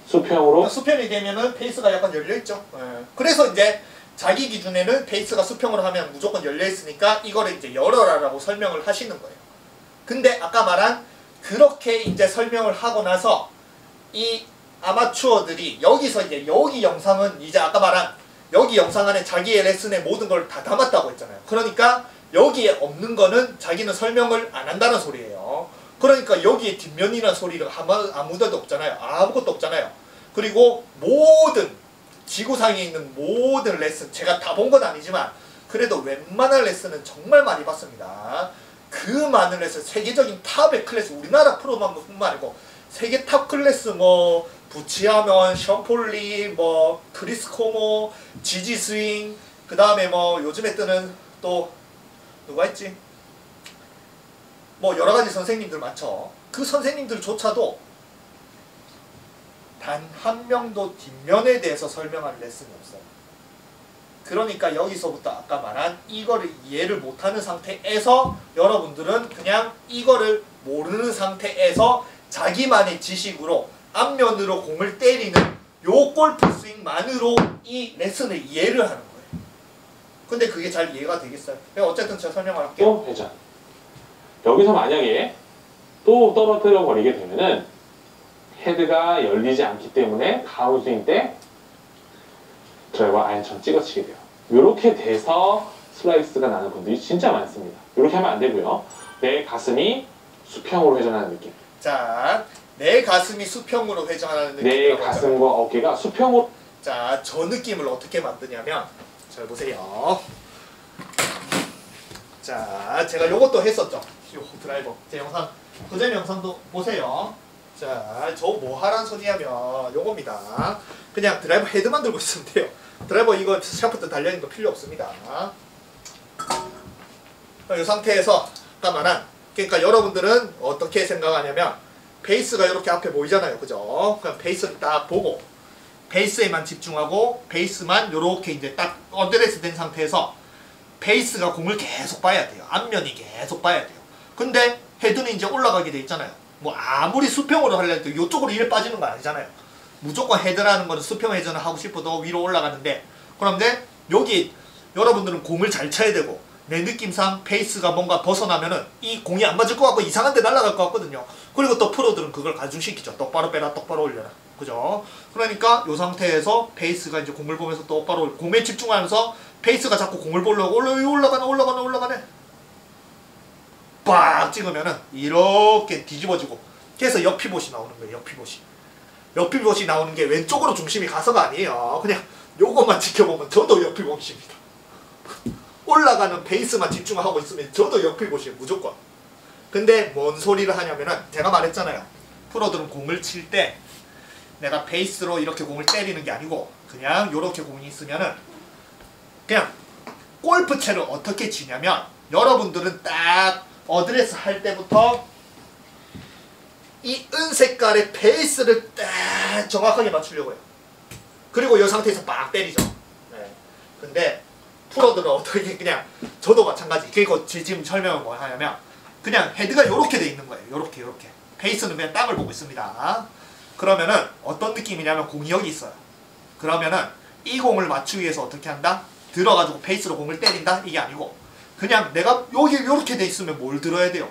수평이 되면은 페이스가 약간 열려 있죠. 그래서 이제 자기 기준에는 페이스가 수평으로 하면 무조건 열려 있으니까 이거를 이제 열어라라고 설명을 하시는 거예요. 근데 아까 말한 그렇게 이제 설명을 하고 나서 이 아마추어들이 여기서 이제 여기 영상은 이제 아까 말한 여기 영상 안에 자기의 레슨에 모든 걸 다 담았다고 했잖아요. 그러니까 여기에 없는 거는 자기는 설명을 안 한다는 소리예요. 그러니까 여기에 뒷면이라는 소리가 아무데도 없잖아요. 아무것도 없잖아요. 그리고 모든 지구상에 있는 모든 레슨 제가 다 본 건 아니지만 그래도 웬만한 레슨은 정말 많이 봤습니다. 그 많은 레슨 세계적인 탑의 클래스 우리나라 프로만뿐만 아니고 세계 탑 클래스 뭐 부치하면 션폴리 뭐 크리스 코모 지지 스윙 그 다음에 뭐 요즘에 뜨는 또 누가 있지? 뭐 여러가지 선생님들 많죠. 그 선생님들조차도 단 한 명도 뒷면에 대해서 설명하는 레슨이 없어요. 그러니까 여기서부터 아까 말한 이거를 이해를 못하는 상태에서 여러분들은 그냥 이거를 모르는 상태에서 자기만의 지식으로 앞면으로 공을 때리는 요 골프 스윙만으로 이 레슨을 이해를 하는 거예요. 근데 그게 잘 이해가 되겠어요? 어쨌든 제가 설명을 할게요. 또 회전. 여기서 만약에 또 떨어뜨려 버리게 되면은 헤드가 열리지 않기 때문에 다운스윙 때 드라이버 아이언처럼 찍어치게 돼요. 이렇게 돼서 슬라이스가 나는 분들이 진짜 많습니다. 이렇게 하면 안 되고요. 내 가슴이 수평으로 회전하는 느낌. 자, 내 가슴이 수평으로 회전하는 느낌. 내 가슴과 어깨가 수평으로. 자, 저 느낌을 어떻게 만드냐면, 잘 보세요. 자, 제가 요것도 했었죠. 요 드라이버. 제 영상, 그전 영상도 보세요. 자, 저 뭐 하란 소리냐면 요겁니다. 그냥 드라이버 헤드만 들고 있으면 돼요. 드라이버 이거 샤프트 달려있는 거 필요 없습니다. 이 상태에서 아까만한, 그러니까 여러분들은 어떻게 생각하냐면 베이스가 이렇게 앞에 보이잖아요. 그죠? 그냥 베이스를 딱 보고 베이스에만 집중하고 베이스만 이렇게 이제 딱 어드레스 된 상태에서 베이스가 공을 계속 봐야 돼요. 앞면이 계속 봐야 돼요. 근데 헤드는 이제 올라가게 돼 있잖아요. 뭐 아무리 수평으로 하려도 이쪽으로 일 빠지는 거 아니잖아요. 무조건 헤드라는 거는 수평 회전을 하고 싶어도 위로 올라가는데, 그런데 여기 여러분들은 공을 잘 쳐야 되고 내 느낌상 페이스가 뭔가 벗어나면은 이 공이 안 맞을 것 같고 이상한 데 날아갈 것 같거든요. 그리고 또 프로들은 그걸 가중시키죠. 똑바로 빼라, 똑바로 올려라. 그죠? 그러니까 이 상태에서 페이스가 이제 공을 보면서 똑바로 공에 집중하면서 페이스가 자꾸 공을 보려고 올라가네. 빡 찍으면은 이렇게 뒤집어지고, 그래서 옆피봇이 나오는 거예요. 옆피봇이 나오는 게 왼쪽으로 중심이 가서가 아니에요. 그냥 요것만 지켜보면 저도 옆피봇입니다. 올라가는 베이스만 집중하고 있으면 저도 옆피봇이에요. 무조건. 근데 뭔 소리를 하냐면은 제가 말했잖아요. 프로들은 공을 칠 때 내가 베이스로 이렇게 공을 때리는 게 아니고 그냥 요렇게 공이 있으면은 그냥 골프채를 어떻게 치냐면, 여러분들은 딱 어드레스 할 때부터 이 은색깔의 베이스를 딱 정확하게 맞추려고 해요. 그리고 이 상태에서 빡 때리죠. 네. 근데 프로들은 어떻게, 그냥 저도 마찬가지. 그리고 지금 설명은 뭐 하냐면 그냥 헤드가 요렇게 돼 있는 거예요. 요렇게. 베이스는 그냥 땅을 보고 있습니다. 그러면은 어떤 느낌이냐면 공이 여기 있어요. 그러면은 이 공을 맞추기 위해서 어떻게 한다? 들어가지고 베이스로 공을 때린다? 이게 아니고 그냥 내가 여기 요렇게 돼 있으면 뭘 들어야 돼요?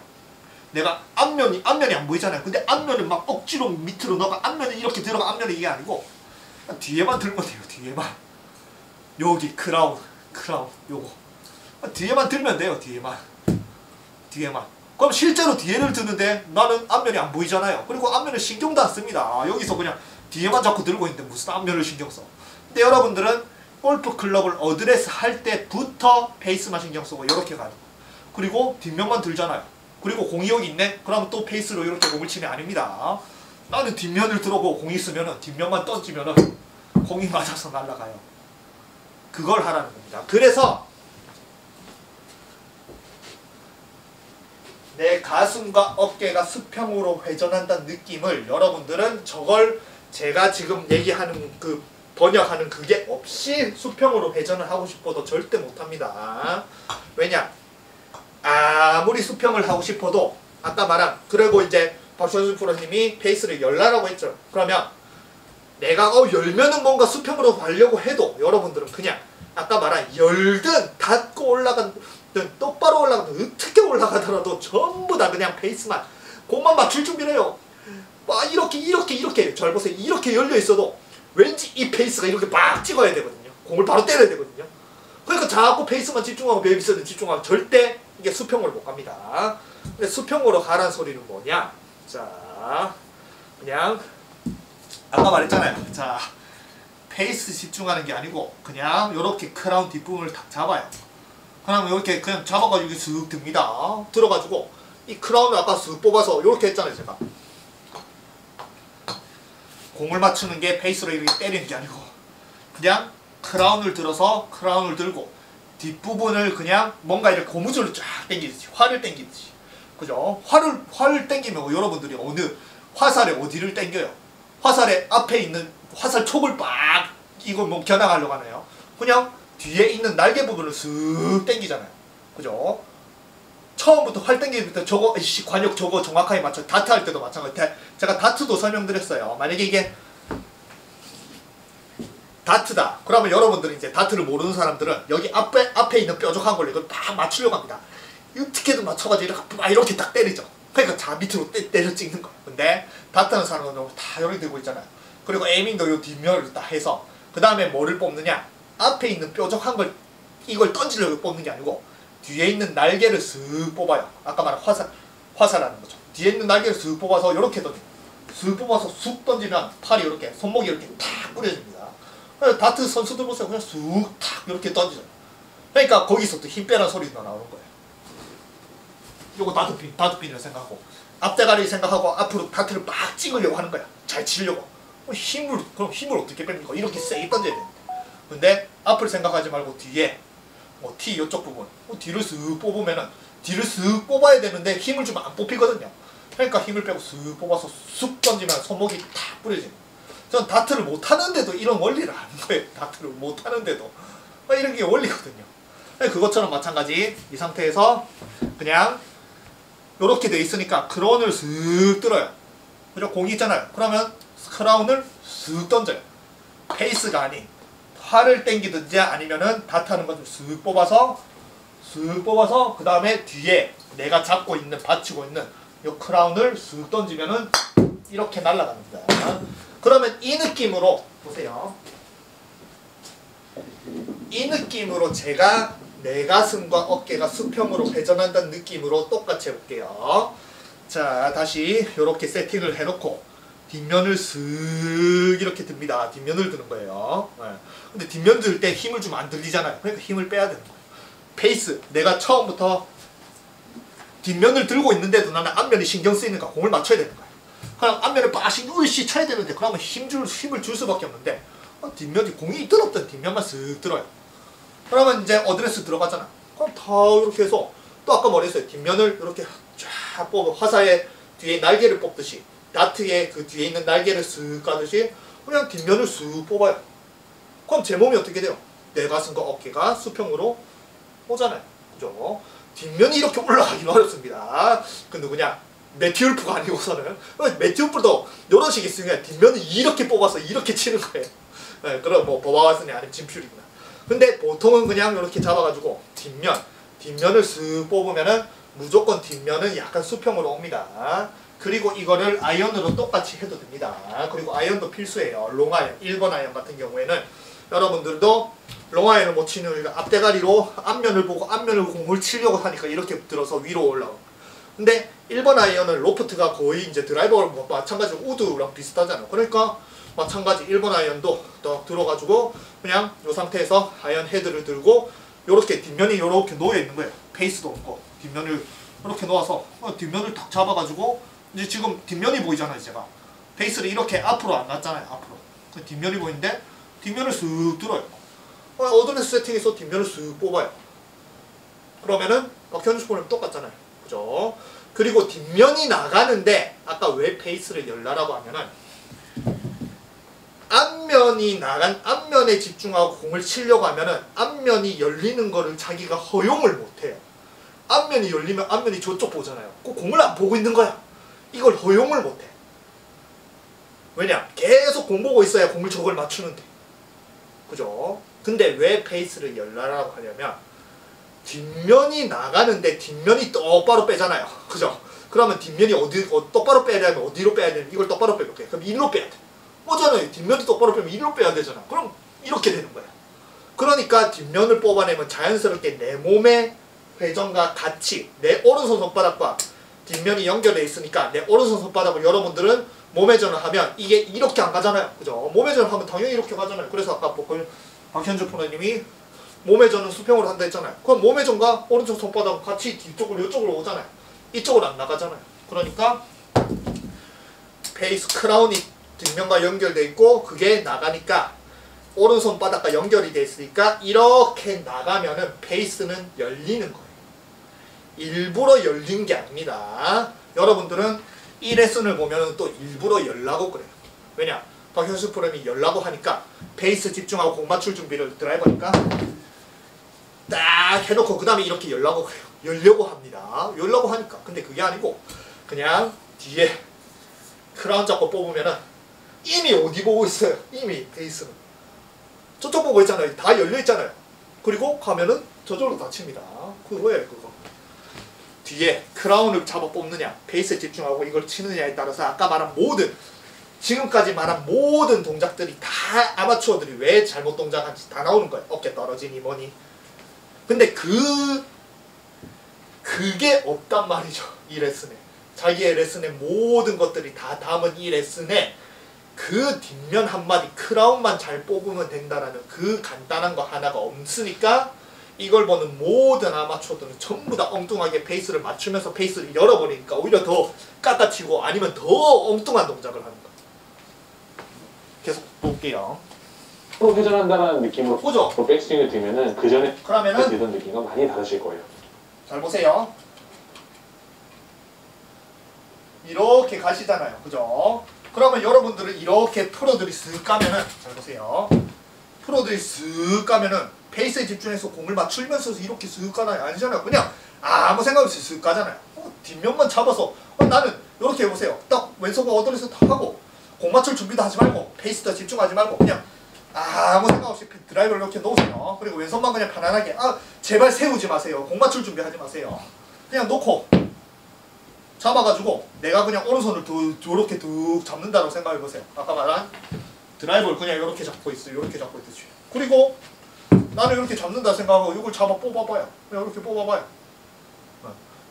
내가 앞면이 안 보이잖아요. 근데 앞면을 막 억지로 밑으로 넣어가 앞면이 이렇게 들어가, 앞면이 이게 아니고 뒤에만 들면 돼요. 뒤에만. 여기 크라운 요거 뒤에만 들면 돼요. 뒤에만. 그럼 실제로 뒤에를 드는데 나는 앞면이 안 보이잖아요. 그리고 앞면을 신경도 안 씁니다. 여기서 그냥 뒤에만 자꾸 들고 있는데 무슨 앞면을 신경 써. 근데 여러분들은 골프 클럽을 어드레스 할 때부터 페이스만 신경 쓰고 이렇게 가는 거예요. 그리고 뒷면만 들잖아요. 그리고 공이 여기 있네? 그러면 또 페이스로 이렇게 공을 치면 아닙니다. 나는 뒷면을 들어보고 공이 있으면은 뒷면만 던지면은 공이 맞아서 날아가요. 그걸 하라는 겁니다. 그래서 내 가슴과 어깨가 수평으로 회전한다는 느낌을 여러분들은 저걸 제가 지금 얘기하는 그 번역하는 그게 없이 수평으로 회전을 하고 싶어도 절대 못합니다. 왜냐? 아무리 수평을 하고 싶어도 아까 말한, 그리고 이제 박선수 프로님이 페이스를 열라라고 했죠. 그러면 내가 열면은 뭔가 수평으로 가려고 해도 여러분들은 그냥 아까 말한 열든 닫고 올라가든 똑바로 올라가든 어떻게 올라가더라도 전부 다 그냥 페이스만 공만 맞출 준비를 해요. 막 이렇게 잘 보세요. 이렇게 열려 있어도 왠지 이 페이스가 이렇게 막 찍어야 되거든요. 공을 바로 때려야 되거든요. 그러니까 자꾸 페이스만 집중하고 베이스는 집중하고 절대 이게 수평으로 못 갑니다. 근데 수평으로 가라는 소리는 뭐냐? 자, 그냥 아까 말했잖아요. 자, 페이스 집중하는 게 아니고 그냥 이렇게 크라운 뒷부분을 딱 잡아요. 그러면 이렇게 그냥 잡아가지고 쓱 듭니다. 들어가지고 이 크라운을 아까 쓱 뽑아서 이렇게 했잖아요. 제가 공을 맞추는 게 페이스로 이렇게 때리는 게 아니고 그냥 크라운을 들어서 크라운을 들고 뒷부분을 그냥 뭔가 이렇게 고무줄을 쫙 당기듯이, 활을 당기듯이, 그죠? 활을 당기면 여러분들이 어느 화살에 어디를 당겨요? 화살에 앞에 있는 화살 촉을 빡 이거 뭐 겨냥하려고 하네요. 그냥 뒤에 있는 날개 부분을 쓱 당기잖아요. 그죠? 처음부터 활 당기는 때 저거 관역 저거 정확하게 맞춰. 다트 할 때도 마찬가지. 제가 다트도 설명드렸어요. 만약에 이게 다트다. 그러면 여러분들이 이제 다트를 모르는 사람들은 여기 앞에 있는 뾰족한 걸로 이걸 딱 맞추려고 합니다. 어떻게든 맞춰가지고 이렇게 딱 때리죠. 그러니까 자 밑으로 때려 찍는 거예요. 근데 다트하는 사람은 다 이렇게 들고 있잖아요. 그리고 에이밍도 요 뒷면을 딱 해서 그 다음에 뭐를 뽑느냐, 앞에 있는 뾰족한 걸 이걸 던지려고 뽑는 게 아니고 뒤에 있는 날개를 쓱 뽑아요. 아까 말한 화살하는 거죠. 뒤에 있는 날개를 쓱 뽑아서 이렇게 던져요. 쓱 뽑아서 쑥 던지면 팔이 이렇게 손목이 이렇게 탁 뿌려집니다. 다트 선수들 보세요. 그냥 쑥 탁 이렇게 던지죠. 그러니까 거기서 또 힘 빼라는 소리가 나오는 거예요. 요거 다트핀을 생각하고 앞대가리 생각하고 앞으로 다트를 막 찍으려고 하는 거야. 잘 치려고. 그럼 힘을 어떻게 뺍니까? 이렇게 세게 던져야 되는데. 근데 앞을 생각하지 말고 뒤에 T 이쪽 부분 뒤를 쓱 뽑으면은 뒤를 쓱 뽑아야 되는데 힘을 주면 안 뽑히거든요. 그러니까 힘을 빼고 쓱 뽑아서 쑥 던지면 손목이 탁 뿌려지는. 전 다트를 못하는데도 이런 원리를 아는 거예요. 다트를 못하는데도 이런 게 원리거든요. 그것처럼 마찬가지 이 상태에서 그냥 이렇게 돼 있으니까 크라운을 쓱 들어요. 그죠? 공이 있잖아요. 그러면 크라운을 쓱 던져요. 페이스가 아닌 팔을 당기든지 아니면은 다트하는 것을 쓱 뽑아서 그 다음에 뒤에 내가 잡고 있는 받치고 있는 이 크라운을 쓱 던지면은 이렇게 날아갑니다. 그러면 이 느낌으로 보세요. 이 느낌으로 제가 내 가슴과 어깨가 수평으로 회전한다는 느낌으로 똑같이 해볼게요. 자, 다시 이렇게 세팅을 해놓고 뒷면을 쓱 이렇게 듭니다. 뒷면을 드는 거예요. 근데 뒷면 들 때 힘을 주면 안 들리잖아요. 그러니까 힘을 빼야 되는 거예요. 페이스, 내가 처음부터 뒷면을 들고 있는데도 나는 앞면이 신경 쓰이니까 공을 맞춰야 되는 거예요. 그럼 앞면을 빠씩 으쌰 쳐야 되는데 그러면 힘을 줄 수밖에 없는데 뒷면이 공이 들었던 뒷면만 쓱 들어요. 그러면 이제 어드레스 들어가잖아. 그럼 다 이렇게 해서 또 아까 말했어요. 뒷면을 이렇게 쫙 뽑아 화살의 뒤에 날개를 뽑듯이 다트의 그 뒤에 있는 날개를 쓱 가듯이 그냥 뒷면을 쓱 뽑아요. 그럼 제 몸이 어떻게 돼요? 내 가슴과 어깨가 수평으로 오잖아요. 그죠? 뒷면이 이렇게 올라가긴 어렵습니다. 그 누구냐? 매튜울프가 아니고서는 매튜울프도 이런 식이 있으면 뒷면을 이렇게 뽑아서 이렇게 치는 거예요. 네, 그럼 뭐 버바와슨이 아니면 짐퓨리구나. 근데 보통은 그냥 이렇게 잡아가지고 뒷면을 쓱 뽑으면은 무조건 뒷면은 약간 수평으로 옵니다. 그리고 이거를 아이언으로 똑같이 해도 됩니다. 그리고 아이언도 필수예요. 롱아이언, 1번 아이언 같은 경우에는 여러분들도 롱아이언을 못 치는 이유가 앞대가리로 앞면을 보고 앞면을 공을 치려고 하니까 이렇게 들어서 위로 올라오고. 근데 1번 아이언은 로프트가 거의 이제 드라이버랑 뭐 마찬가지로 우드랑 비슷하잖아요. 그러니까 마찬가지 1번 아이언도 딱 들어가지고 그냥 이 상태에서 아이언 헤드를 들고 요렇게 뒷면이 요렇게 놓여 있는 거예요. 페이스도 없고 뒷면을 이렇게 놓아서 뒷면을 탁 잡아가지고 이제 지금 뒷면이 보이잖아요. 제가 페이스를 이렇게 앞으로 안 갔잖아요. 앞으로 뒷면이 보이는데 뒷면을 쓱 들어요. 어드레스 세팅에서 뒷면을 쓱 뽑아요. 그러면은 박현주 폰은 똑같잖아요. 그죠? 그리고 뒷면이 나가는데 아까 왜 페이스를 열라라고 하면은 앞면에 집중하고 공을 치려고 하면은 앞면이 열리는 거를 자기가 허용을 못해요. 앞면이 열리면 앞면이 저쪽 보잖아요. 그 공을 안 보고 있는 거야. 이걸 허용을 못해. 왜냐? 계속 공 보고 있어야 공을 저걸 맞추는데. 그죠? 근데 왜 페이스를 열라라고 하냐면 뒷면이 나가는데 뒷면이 똑바로 빼잖아요. 그죠? 그러면 뒷면이 똑바로 빼야 되면 어디로 빼야 되면 이걸 똑바로 빼볼게. 그럼 이리로 빼야 돼. 뭐잖아요. 뒷면이 똑바로 빼면 이리로 빼야 되잖아. 그럼 이렇게 되는 거야. 그러니까 뒷면을 뽑아내면 자연스럽게 내 몸의 회전과 같이 내 오른손 손바닥과 뒷면이 연결되어 있으니까 내 오른손 손바닥을 여러분들은 몸회전을 하면 이게 이렇게 안 가잖아요. 그죠? 몸회전을 하면 당연히 이렇게 가잖아요. 그래서 아까 박현주 프로님이 몸회전은 수평으로 한다 했잖아요. 그럼 몸회전과 오른쪽 손바닥 같이 뒤쪽으로 이쪽으로 오잖아요. 이쪽으로 안 나가잖아요. 그러니까 페이스 크라운이 뒷면과 연결되어 있고 그게 나가니까 오른손 바닥과 연결이 되어 있으니까 이렇게 나가면은 페이스는 열리는 거예요. 일부러 열린 게 아닙니다. 여러분들은 이 레슨을 보면 또 일부러 열라고 그래요. 왜냐? 박현수 프로님이 열라고 하니까 페이스 집중하고 공 맞출 준비를 드라이버니까 딱 해놓고 그 다음에 이렇게 열라고 그래요. 열려고 합니다. 열라고 하니까. 근데 그게 아니고 그냥 뒤에 크라운 잡고 뽑으면은 이미 어디 보고 있어요. 이미 페이스는. 저쪽 보고 있잖아요. 다 열려 있잖아요. 그리고 가면은 저절로 닫힙니다. 그거예요, 그거. 뒤에 크라운을 잡아 뽑느냐, 페이스에 집중하고 이걸 치느냐에 따라서 아까 말한 모든, 지금까지 말한 모든 동작들이 다 아마추어들이 왜 잘못 동작하는지 다 나오는 거예요. 어깨 떨어지니 뭐니. 근데 그게 없단 말이죠. 이 레슨에. 자기의 레슨의 모든 것들이 다 담은 이 레슨에 그 뒷면 한마디 크라운만 잘 뽑으면 된다라는 그 간단한 거 하나가 없으니까 이걸 보는 모든 아마추어들은 전부 다 엉뚱하게 페이스를 맞추면서 페이스를 열어버리니까 오히려 더 깎아치고 아니면 더 엉뚱한 동작을 하는 거예요. 계속 볼게요. 프로 회전한다는 느낌으로 보죠? 백스윙을 들면은 그 전에 그러면은 들던 느낌과 많이 다르실 거예요. 잘 보세요. 이렇게 가시잖아요. 그죠? 그러면 여러분들은 이렇게 프로들이 쓱 가면은, 잘 보세요. 프로들이 쓱 가면은 페이스에 집중해서 공을 맞추면서 이렇게 쓱 가나요? 아니잖아요. 그냥 아무 생각 없이 쓱 가잖아요. 뒷면만 잡아서 나는 이렇게 해보세요. 딱 왼손과 어드레스 다 하고 공 맞출 준비도 하지 말고 페이스도 집중하지 말고 그냥 아무 생각 없이 드라이버를 이렇게 놓으세요. 그리고 왼손만 그냥 편안하게 제발 세우지 마세요. 공 맞출 준비하지 마세요. 그냥 놓고 잡아가지고 내가 그냥 오른손을 이렇게 툭 잡는다고 생각해보세요. 아까 말한 드라이버를 그냥 이렇게 잡고 있어요. 이렇게 잡고 있듯이. 그리고 나는 이렇게 잡는다 생각하고 이걸 잡아 뽑아봐요. 그냥 이렇게 뽑아봐요.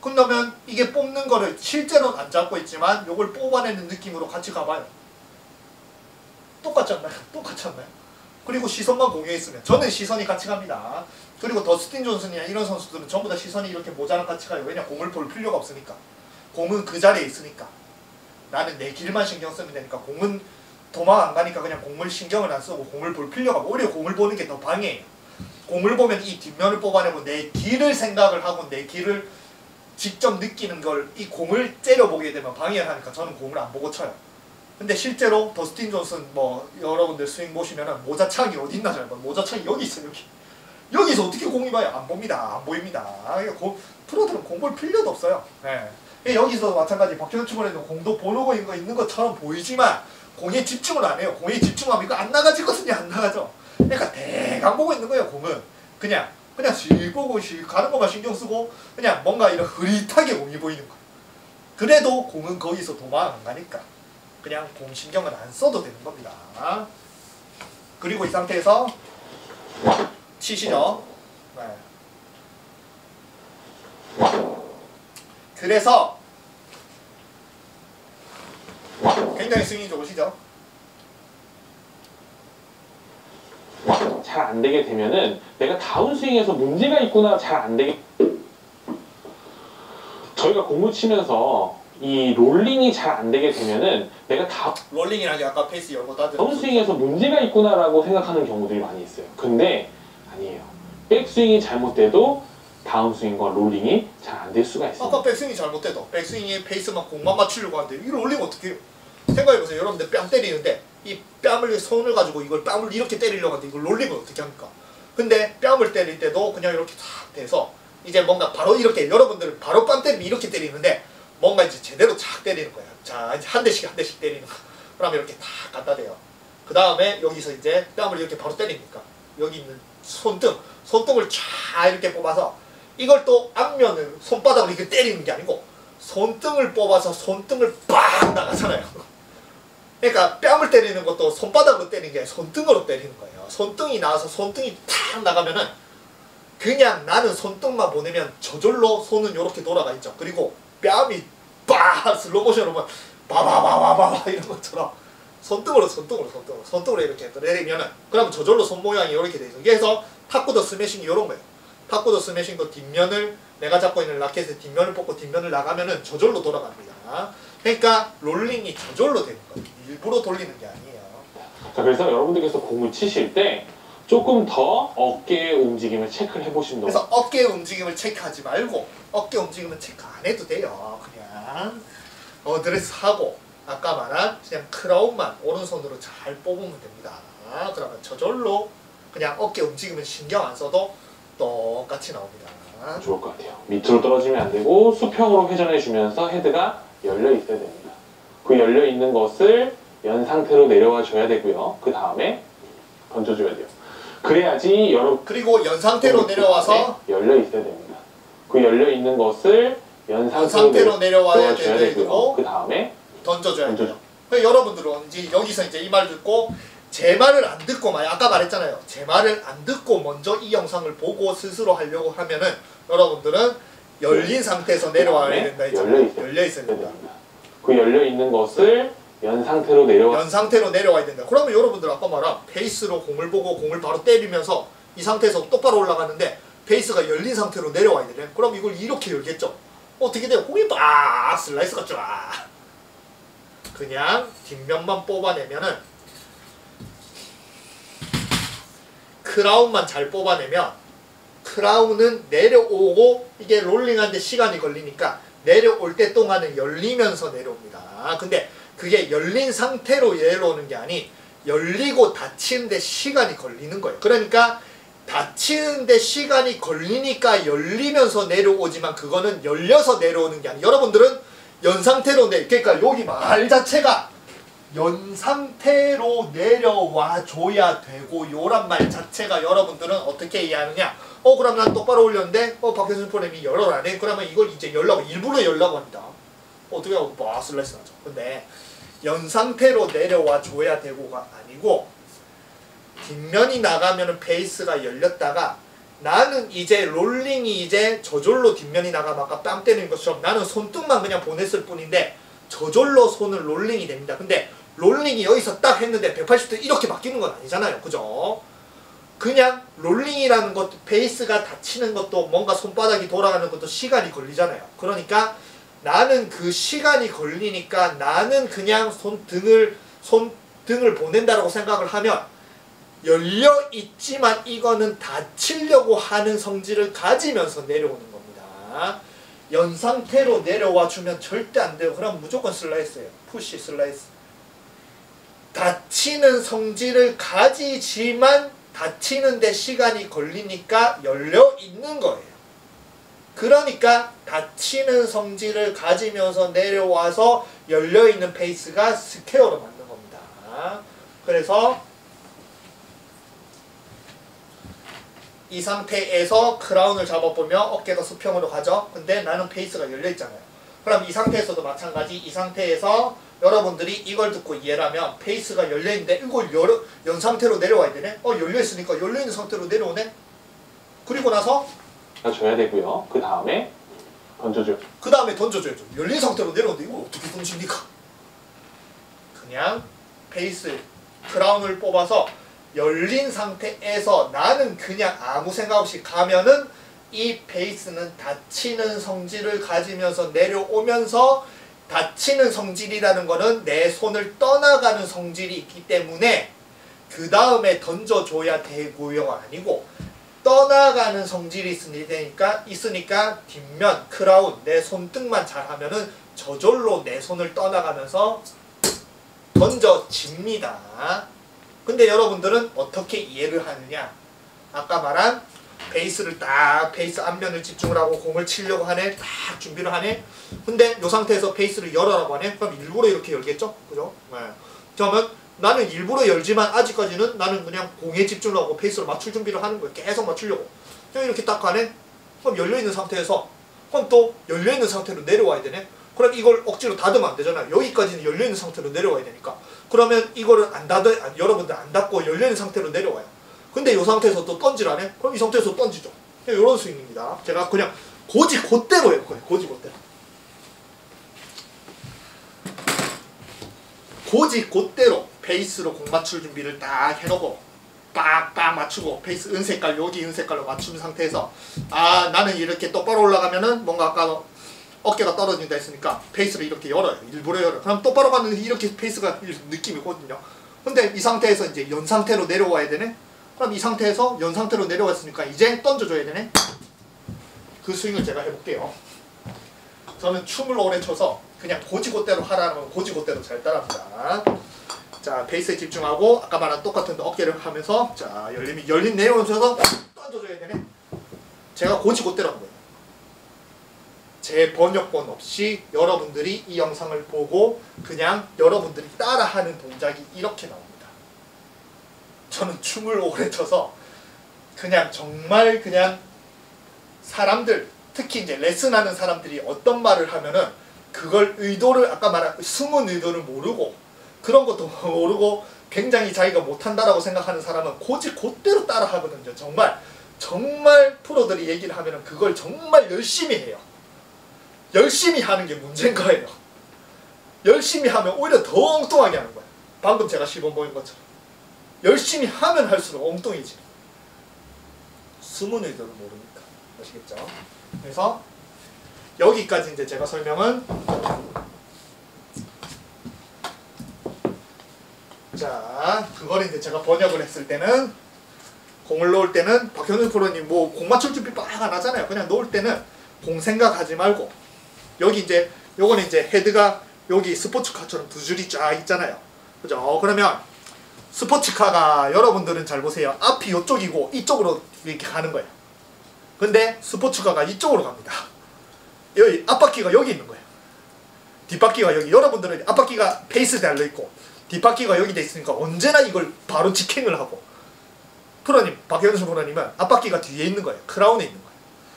그러면 이게 뽑는 거를 실제로는 안 잡고 있지만 이걸 뽑아내는 느낌으로 같이 가봐요. 똑같지 않나요? 똑같지 않나요? 그리고 시선만 공유해 있으면 저는 시선이 같이 갑니다. 그리고 더스틴 존슨이나 이런 선수들은 전부 다 시선이 이렇게 모자랑 같이 가요. 왜냐? 공을 볼 필요가 없으니까. 공은 그 자리에 있으니까. 나는 내 길만 신경 쓰면 되니까 공은 도망 안 가니까 그냥 공을 신경을 안 쓰고 공을 볼 필요가 없고 오히려 공을 보는 게 더 방해해요. 공을 보면 이 뒷면을 뽑아내고 내 길을 생각을 하고 내 길을 직접 느끼는 걸 이 공을 째려보게 되면 방해를 하니까 저는 공을 안 보고 쳐요. 근데 실제로 더스틴 존슨 뭐 여러분들 스윙 보시면은 모자창이 어디 있나 잘 봐. 모자창이 여기 있어요. 여기. 여기서 어떻게 공이 봐요? 안 봅니다. 안 보입니다. 프로들은 공 볼 필요도 없어요. 네. 여기서 마찬가지 박현우 치고에도 공도 보고 있는 것처럼 보이지만 공에 집중을 안 해요. 공에 집중하면 이거 안 나가지거든요. 안 나가죠. 그러니까 대강 보고 있는 거예요. 공은 그냥 실 보고 실 가는 것만 신경 쓰고 그냥 뭔가 이런 흐릿하게 공이 보이는 거예요. 그래도 공은 거기서 도망 안 가니까 그냥 공 신경을 안 써도 되는 겁니다. 그리고 이 상태에서 치시죠. 네. 그래서 굉장히 스윙이 좋으시죠? 잘 안 되게 되면은 내가 다운스윙에서 문제가 있구나 잘 안 되게 저희가 공을 치면서 이 롤링이 잘 안 되게 되면은 내가 롤링이라는 게 아까 페이스 열고 닫은 다운스윙에서 문제가 있구나라고 생각하는 경우들이 많이 있어요. 근데 아니에요. 백스윙이 잘못돼도 다운스윙과 롤링이 잘 안 될 수가 있어요. 아까 백스윙이 잘못돼도 백스윙의 페이스만 공만 맞추려고 하는데 이 롤링 어떻게 해요? 생각해보세요. 여러분들 뺨 때리는데 이 뺨을 손을 가지고 이걸 뺨을 이렇게 때리려고 하는데 이걸 롤링을 어떻게 합니까? 근데 뺨을 때릴 때도 그냥 이렇게 탁 돼서 이제 뭔가 바로 이렇게 여러분들은 바로 뺨 때리면 이렇게 때리는데 뭔가 이제 제대로 착 때리는 거예요. 자, 이제 한 대씩 때리는 거. 그러면 이렇게 탁 갖다 대요. 그 다음에 여기서 이제 뺨을 이렇게 바로 때리니까 여기 있는 손등을 쫙 이렇게 뽑아서 이걸 또 앞면을 손바닥으로 이렇게 때리는 게 아니고 손등을 뽑아서 손등을 빡 나가잖아요. 그러니까 뺨을 때리는 것도 손바닥으로 때리는 게 아니라 손등으로 때리는 거예요. 손등이 나와서 손등이 탁 나가면은 그냥 나는 손등만 보내면 저절로 손은 이렇게 돌아가 있죠. 그리고 뺨이 빡 슬로모션으로 막 바바바바바 이런 것처럼 손등으로 이렇게 내리면은 그러면 저절로 손 모양이 이렇게 돼 있어요. 그래서 탁구도 스매싱이 이런 거예요. 탁구도 스매싱도 뒷면을 내가 잡고 있는 라켓의 뒷면을 뽑고 뒷면을 나가면은 저절로 돌아갑니다. 그러니까 롤링이 저절로 되는 거예요. 일부러 돌리는 게 아니에요. 자, 그래서 여러분들께서 공을 치실 때 조금 더 어깨의 움직임을 체크를 해보시면 그래서 어깨 움직임을 체크하지 말고 어깨 움직임은 체크 안 해도 돼요. 그냥 어드레스 하고 아까 말한 그냥 크라운만 오른손으로 잘 뽑으면 됩니다. 그러면 저절로 그냥 어깨 움직임은 신경 안 써도 똑같이 나옵니다. 좋을 것 같아요. 밑으로 떨어지면 안 되고 수평으로 회전해 주면서 헤드가 열려 있어야 됩니다. 그 열려 있는 것을 연 상태로 내려와 줘야 되고요. 그 다음에 던져줘야 돼요. 그래야지 그리고 연상태로 내려와서 열려 있어야 됩니다. 그 열려 있는 것을 연상태로 내려와야 되고 그 다음에 던져줘야 돼요. 여러분들은 이제 여기서 이제 이 말 듣고 제 말을 안 듣고 아까 말했잖아요. 제 말을 안 듣고 먼저 이 영상을 보고 스스로 하려고 하면은 여러분들은 열린 상태에서 내려와야 된다 했잖아요. 열려 있어야 된다. 그 열려 있는 것을 연상태로 내려와야 된다. 그러면 여러분들 아까 말한 페이스로 공을 보고 공을 바로 때리면서 이 상태에서 똑바로 올라가는데 페이스가 열린 상태로 내려와야 되네. 그럼 이걸 이렇게 열겠죠. 어떻게 돼요? 공이 빡 슬라이스가 쫙. 그냥 뒷면만 뽑아내면은 크라운만 잘 뽑아내면 크라운은 내려오고 이게 롤링하는데 시간이 걸리니까 내려올 때 동안은 열리면서 내려옵니다. 근데 그게 열린 상태로 내려오는 게 아닌 열리고 닫히는데 시간이 걸리는 거예요. 그러니까 닫히는데 시간이 걸리니까 열리면서 내려오지만 그거는 열려서 내려오는 게 아니에요. 여러분들은 연상태로 그러니까 여기 말 자체가 연상태로 내려와 줘야 되고 요란 말 자체가 여러분들은 어떻게 이해하느냐? 그럼 난 똑바로 올렸는데 박효준 프로그램이 열어라네. 그러면 이걸 이제 일부러 열라고 합니다. 어떻게 하고 슬라이스 나죠. 근데 연상태로 내려와 줘야 되고가 아니고 뒷면이 나가면은 페이스가 열렸다가 나는 이제 롤링이 이제 저절로 뒷면이 나가면 아까 뺨 때리는 것처럼 나는 손등만 그냥 보냈을 뿐인데 저절로 손은 롤링이 됩니다. 근데 롤링이 여기서 딱 했는데 180도 이렇게 바뀌는 건 아니잖아요. 그죠? 그냥 롤링이라는 것도 페이스가 닫히는 것도 뭔가 손바닥이 돌아가는 것도 시간이 걸리잖아요. 그러니까 나는 그 시간이 걸리니까 나는 그냥 손등을 보낸다라고 생각을 하면 열려 있지만 이거는 닫히려고 하는 성질을 가지면서 내려오는 겁니다. 연상태로 내려와 주면 절대 안 돼요. 그럼 무조건 슬라이스예요. 푸시 슬라이스. 닫히는 성질을 가지지만 닫히는데 시간이 걸리니까 열려 있는 거예요. 그러니까 닫히는 성질을 가지면서 내려와서 열려 있는 페이스가 스퀘어로 만든 겁니다. 그래서 이 상태에서 크라운을 잡아보면 어깨가 수평으로 가죠. 근데 나는 페이스가 열려있잖아요. 그럼 이 상태에서도 마찬가지. 이 상태에서 여러분들이 이걸 듣고 이해를 하면 페이스가 열려있는데 이걸 연상태로 내려와야 되네. 열려있으니까 열려있는 상태로 내려오네. 그리고 나서 줘야 되고요. 그 다음에 던져줘요. 그 다음에 던져줘야죠. 열린 상태로 내려오는데 이거 어떻게 던집니까? 그냥 페이스 크라운을 뽑아서 열린 상태에서 나는 그냥 아무 생각 없이 가면은 이 페이스는 닫히는 성질을 가지면서 내려오면서 닫히는 성질이라는 거는 내 손을 떠나가는 성질이 있기 때문에 그 다음에 던져줘야 되고요. 아니고 떠나가는 성질이 있으니까 뒷면, 크라운, 내 손등만 잘하면은 저절로 내 손을 떠나가면서 던져집니다. 근데 여러분들은 어떻게 이해를 하느냐? 아까 말한 베이스를 베이스 앞면을 집중을 하고 공을 치려고 하네. 딱 준비를 하네. 근데 이 상태에서 베이스를 열어라고 하네. 그럼 일부러 이렇게 열겠죠? 그죠? 네. 그러면 나는 일부러 열지만 아직까지는 나는 그냥 공에 집중을 하고 페이스를 맞출 준비를 하는 거예요. 계속 맞추려고. 이렇게 딱 가네. 그럼 열려있는 상태에서 그럼 또 열려있는 상태로 내려와야 되네. 그럼 이걸 억지로 닫으면 안 되잖아요. 여기까지는 열려있는 상태로 내려와야 되니까. 그러면 이거를 여러분들 안 닫고 열려있는 상태로 내려와요. 근데 이 상태에서 또 던지라네? 그럼 이 상태에서 던지죠. 이런 스윙입니다. 제가 그냥 곧대로 해요. 곧대로. 곧대로 페이스로 공 맞출 준비를 딱 해놓고 빡빡 맞추고 페이스 은색깔 여기 은색깔로 맞춘 상태에서 나는 이렇게 똑바로 올라가면은 뭔가 아까 어깨가 떨어진다 했으니까 페이스를 이렇게 열어요. 일부러 열어요. 그럼 똑바로 갔는데 이렇게 페이스가 느낌이거든요. 근데 이 상태에서 이제 연상태로 내려와야 되네? 그럼 이 상태에서 연상태로 내려왔으니까 이제 던져줘야 되네? 그 스윙을 제가 해볼게요. 저는 춤을 오래 춰서 그냥 고지고대로 하라면 고지고대로 잘 따라합니다. 자, 베이스에 집중하고 아까 말한 똑같은 어깨를 하면서 자, 열린 내려오면서 던져줘야 되네? 제가 고지고대로 한 거예요. 제 번역본 없이 여러분들이 이 영상을 보고 그냥 여러분들이 따라하는 동작이 이렇게 나옵니다. 저는 춤을 오래 춰서 그냥 정말 그냥 사람들, 특히 이제 레슨하는 사람들이 어떤 말을 하면은 그걸 의도를 아까 말한 숨은 의도를 모르고 그런 것도 모르고 굉장히 자기가 못한다라고 생각하는 사람은 고지 곧대로 따라 하거든요. 정말 프로들이 얘기를 하면은 그걸 정말 열심히 해요. 열심히 하는 게 문제인 거예요. 열심히 하면 오히려 더 엉뚱하게 하는 거예요. 방금 제가 시범 보인 것처럼. 열심히 하면 할수록 엉뚱해지. 숨은 의도를 모르니까. 아시겠죠? 그래서 여기까지 이제 제가 설명은 자, 그걸 이제 제가 번역을 했을 때는 공을 놓을 때는 박현우 프로님 뭐 공 맞출 준비 빡 안 하잖아요. 그냥 놓을 때는 공 생각하지 말고 여기 이제 요거는 이제 헤드가 여기 스포츠카처럼 두 줄이 쫙 있잖아요. 그죠? 그러면 스포츠카가 여러분들은 잘 보세요. 앞이 이쪽이고 이쪽으로 이렇게 가는 거예요. 근데 스포츠카가 이쪽으로 갑니다. 여기 앞바퀴가 여기 있는 거예요. 뒷바퀴가 여기. 여러분들은 앞바퀴가 페이스에 달려있고 뒷바퀴가 여기 돼 있으니까 언제나 이걸 바로 직행을 하고 프로님, 박현수 프로님은 앞바퀴가 뒤에 있는 거예요. 크라운에 있는 거예요.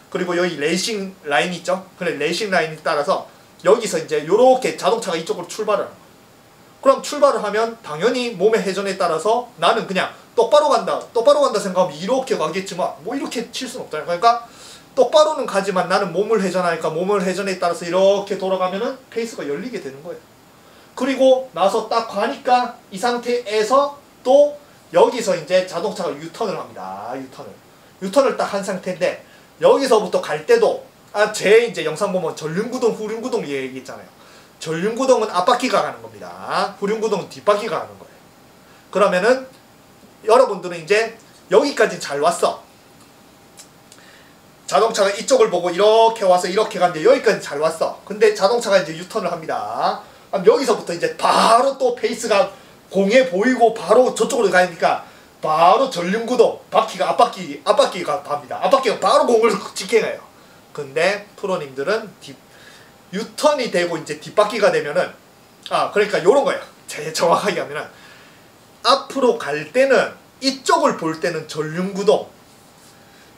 그리고 여기 레이싱 라인이 있죠? 그래 레이싱 라인에 따라서 여기서 이제 요렇게 자동차가 이쪽으로 출발을 하는 거예요. 그럼 출발을 하면 당연히 몸의 회전에 따라서 나는 그냥 똑바로 간다 생각하면 이렇게 가겠지만 뭐 이렇게 칠 수는 없잖아요. 그러니까 똑바로는 가지만 나는 몸을 회전하니까 몸을 회전에 따라서 이렇게 돌아가면은 페이스가 열리게 되는 거예요. 그리고 나서 딱 가니까 이 상태에서 또 여기서 이제 자동차가 유턴을 합니다. 유턴을 딱 한 상태인데 여기서부터 갈 때도 제 이제 영상 보면 전륜구동, 후륜구동 얘기했잖아요. 전륜구동은 앞바퀴가 가는 겁니다. 후륜구동은 뒷바퀴가 가는 거예요. 그러면은 여러분들은 이제 여기까지 잘 왔어. 자동차가 이쪽을 보고 이렇게 와서 이렇게 갔는데 여기까지 잘 왔어. 근데 자동차가 이제 유턴을 합니다. 그럼 여기서부터 이제 바로 또 페이스가 공에 보이고 바로 저쪽으로 가니까 바로 전륜구동, 앞바퀴가 갑니다. 앞바퀴가 바로 공을 직행해요. 근데 프로님들은 유턴이 되고 이제 뒷바퀴가 되면은 그러니까 요런 거예요. 제일 정확하게 하면은 앞으로 갈 때는 이쪽을 볼 때는 전륜구동.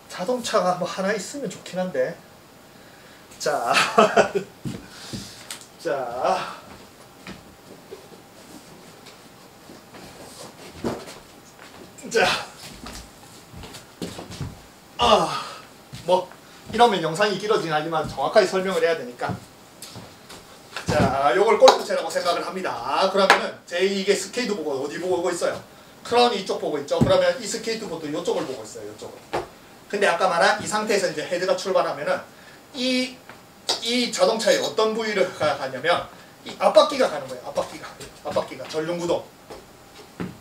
자동차가 뭐 하나 있으면 좋긴 한데. 자. 뭐 이러면 영상이 길어지긴 하지만 정확하게 설명을 해야 되니까. 자, 요걸 골프채라고 생각을 합니다. 그러면은 이게 스케이트보드 어디 보고 있어요? 크라운이 이쪽 보고 있죠? 그러면 이 스케이트보드 이쪽을 보고 있어요. 이쪽을. 근데 아까 말한 이 상태에서 이제 헤드가 출발하면은 이 자동차에 어떤 부위를 가냐면 이 앞바퀴가 가는 거예요. 앞바퀴가 전륜구동.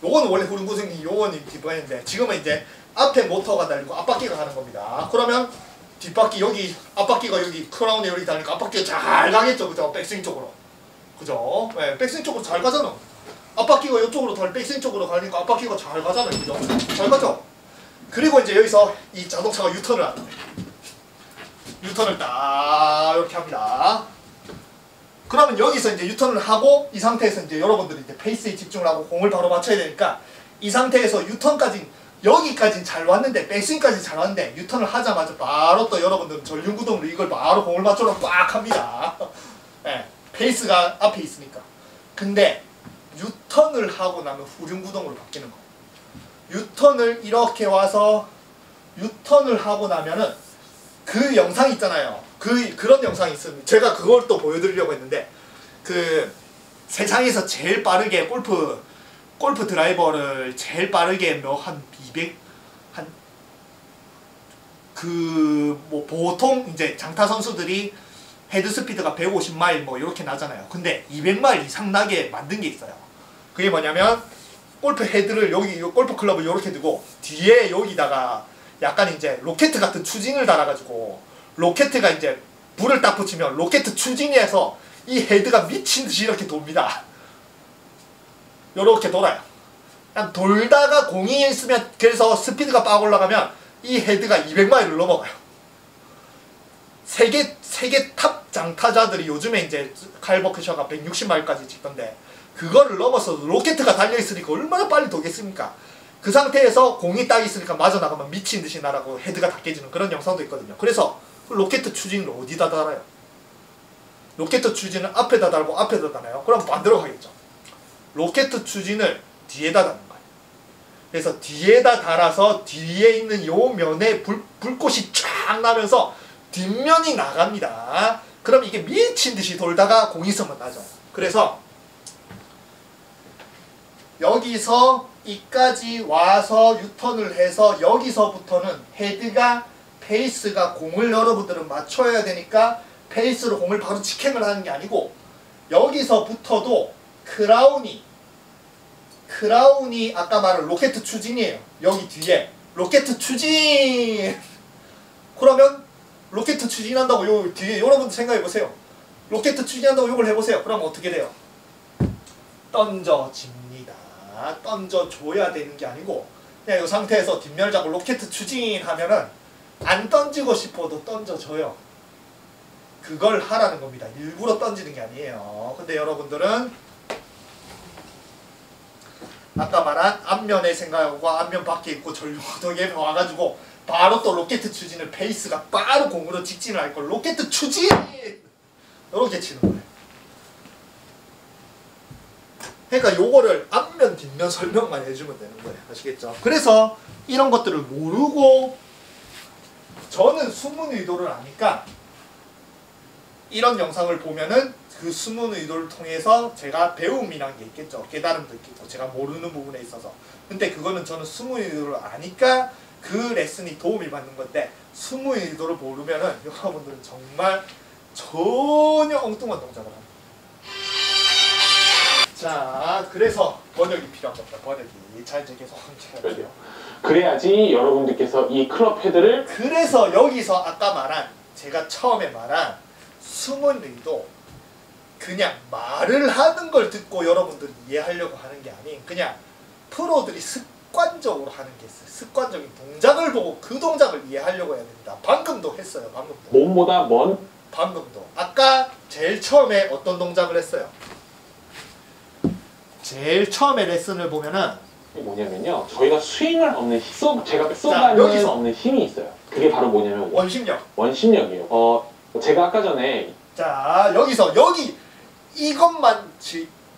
요건 원래 후륜구동이 요건 뒷바퀴인데 지금은 이제 앞에 모터가 달리고 앞바퀴가 가는 겁니다. 그러면 뒷바퀴 여기 앞바퀴가 여기 크라운에 여기 달리니까 앞바퀴가 잘 가겠죠, 그죠? 백스윙 쪽으로, 그죠? 네, 백스윙 쪽으로 잘 가잖아. 앞바퀴가 이쪽으로 백스윙 쪽으로 가니까 앞바퀴가 잘 가잖아요, 그죠? 잘 가죠. 그리고 이제 여기서 이 자동차가 유턴을 하는 거예요. 유턴을 딱 이렇게 합니다. 그러면 여기서 이제 유턴을 하고 이 상태에서 이제 여러분들이 이제 페이스에 집중을 하고 공을 바로 맞춰야 되니까 이 상태에서 유턴까지 여기까지는 잘 왔는데 백스윙까지 잘 왔는데 유턴을 하자마자 바로 또 여러분들은 전륜구동으로 이걸 바로 공을 맞추러 빡 합니다. 네, 페이스가 앞에 있으니까. 근데 유턴을 하고 나면 후륜구동으로 바뀌는 거예요. 유턴을 이렇게 와서 유턴을 하고 나면은 그 영상 있잖아요. 그런 영상이 있습니다. 제가 그걸 또 보여드리려고 했는데 세상에서 제일 빠르게 골프 드라이버를 제일 빠르게 뭐 보통 이제 장타 선수들이 헤드 스피드가 150마일 뭐 이렇게 나잖아요. 근데 200마일 이상 나게 만든 게 있어요. 그게 뭐냐면 골프 헤드를 여기 골프 클럽을 이렇게 두고 뒤에 여기다가 약간 이제 로켓 같은 추진을 달아가지고 로켓가 이제 불을 딱 붙이면 로켓 추진에서 이 헤드가 미친 듯이 이렇게 돕니다. 요렇게 돌아요. 그냥 돌다가 공이 있으면 그래서 스피드가 빡 올라가면 이 헤드가 200마일을 넘어가요. 세계 탑 장타자들이 요즘에 이제 카일 버크셔가 160마일까지 찍던데 그거를 넘어서 로켓가 달려있으니까 얼마나 빨리 도겠습니까? 그 상태에서 공이 딱 있으니까 맞아 나가면 미친 듯이 날아가고 헤드가 다 깨지는 그런 영상도 있거든요. 그래서 로켓 추진을 어디다 달아요? 로켓 추진을 앞에다 달고 앞에다 달아요. 그럼 반대로 가겠죠. 로켓 추진을 뒤에다 다는 거예요. 그래서 뒤에다 달아서 뒤에 있는 요 면에 불꽃이 쫙 나면서 뒷면이 나갑니다. 그럼 이게 미친 듯이 돌다가 공이 있으면 나죠. 그래서 여기서 이까지 와서 유턴을 해서 여기서부터는 헤드가 페이스가 공을 여러분들은 맞춰야 되니까 페이스로 공을 바로 직행을 하는 게 아니고 여기서부터도 크라운이 아까 말한 로켓 추진이에요. 여기 뒤에 로켓 추진. 그러면 로켓 추진한다고 요 뒤에 여러분들 생각해 보세요. 로켓 추진한다고 요걸 해보세요. 그럼 어떻게 돼요? 던져집니다. 던져줘야 되는 게 아니고 그냥 이 상태에서 뒷면을 잡고 로켓 추진하면은 안 던지고 싶어도 던져줘요. 그걸 하라는 겁니다. 일부러 던지는 게 아니에요. 근데 여러분들은 아까 말한 앞면에 생각하고 앞면 밖에 있고 전류구동에 와가지고 바로 또 로켓 추진을 페이스가 바로 공으로 직진을 할 걸 로켓 추진! 이렇게 치는 거예요. 그러니까 요거를 앞면 뒷면 설명만 해주면 되는 거예요. 아시겠죠? 그래서 이런 것들을 모르고 저는 숨은 의도를 아니까 이런 영상을 보면은 그 숨은 의도를 통해서 제가 배움이란 게 있겠죠. 깨달음도 있겠고 제가 모르는 부분에 있어서. 근데 그거는 저는 숨은 의도를 아니까 그 레슨이 도움이 받는 건데 숨은 의도를 모르면은 여러분들은 정말 전혀 엉뚱한 동작을 합니다. 자, 그래서 번역이 필요한 겁니다. 번역이 잘 계속 함께해요. 그래야지 여러분들께서 이 클럽 헤드를 그래서 여기서 아까 말한 제가 처음에 말한 숨은 의도 그냥 말을 하는 걸 듣고 여러분들이 이해하려고 하는 게 아닌 그냥 프로들이 습관적으로 하는 게 있어요. 습관적인 동작을 보고 그 동작을 이해하려고 해야 됩니다. 방금도 했어요. 방금도. 몸보다 먼 방금도. 아까 제일 처음에 어떤 동작을 했어요? 제일 처음에 레슨을 보면은 뭐냐면요. 저희가 스윙을 얻는 제가 쏘가는 얻는 힘이 있어요. 그게 바로 뭐냐면 원심력. 원심력이에요. 제가 아까 전에 자 여기서 이것만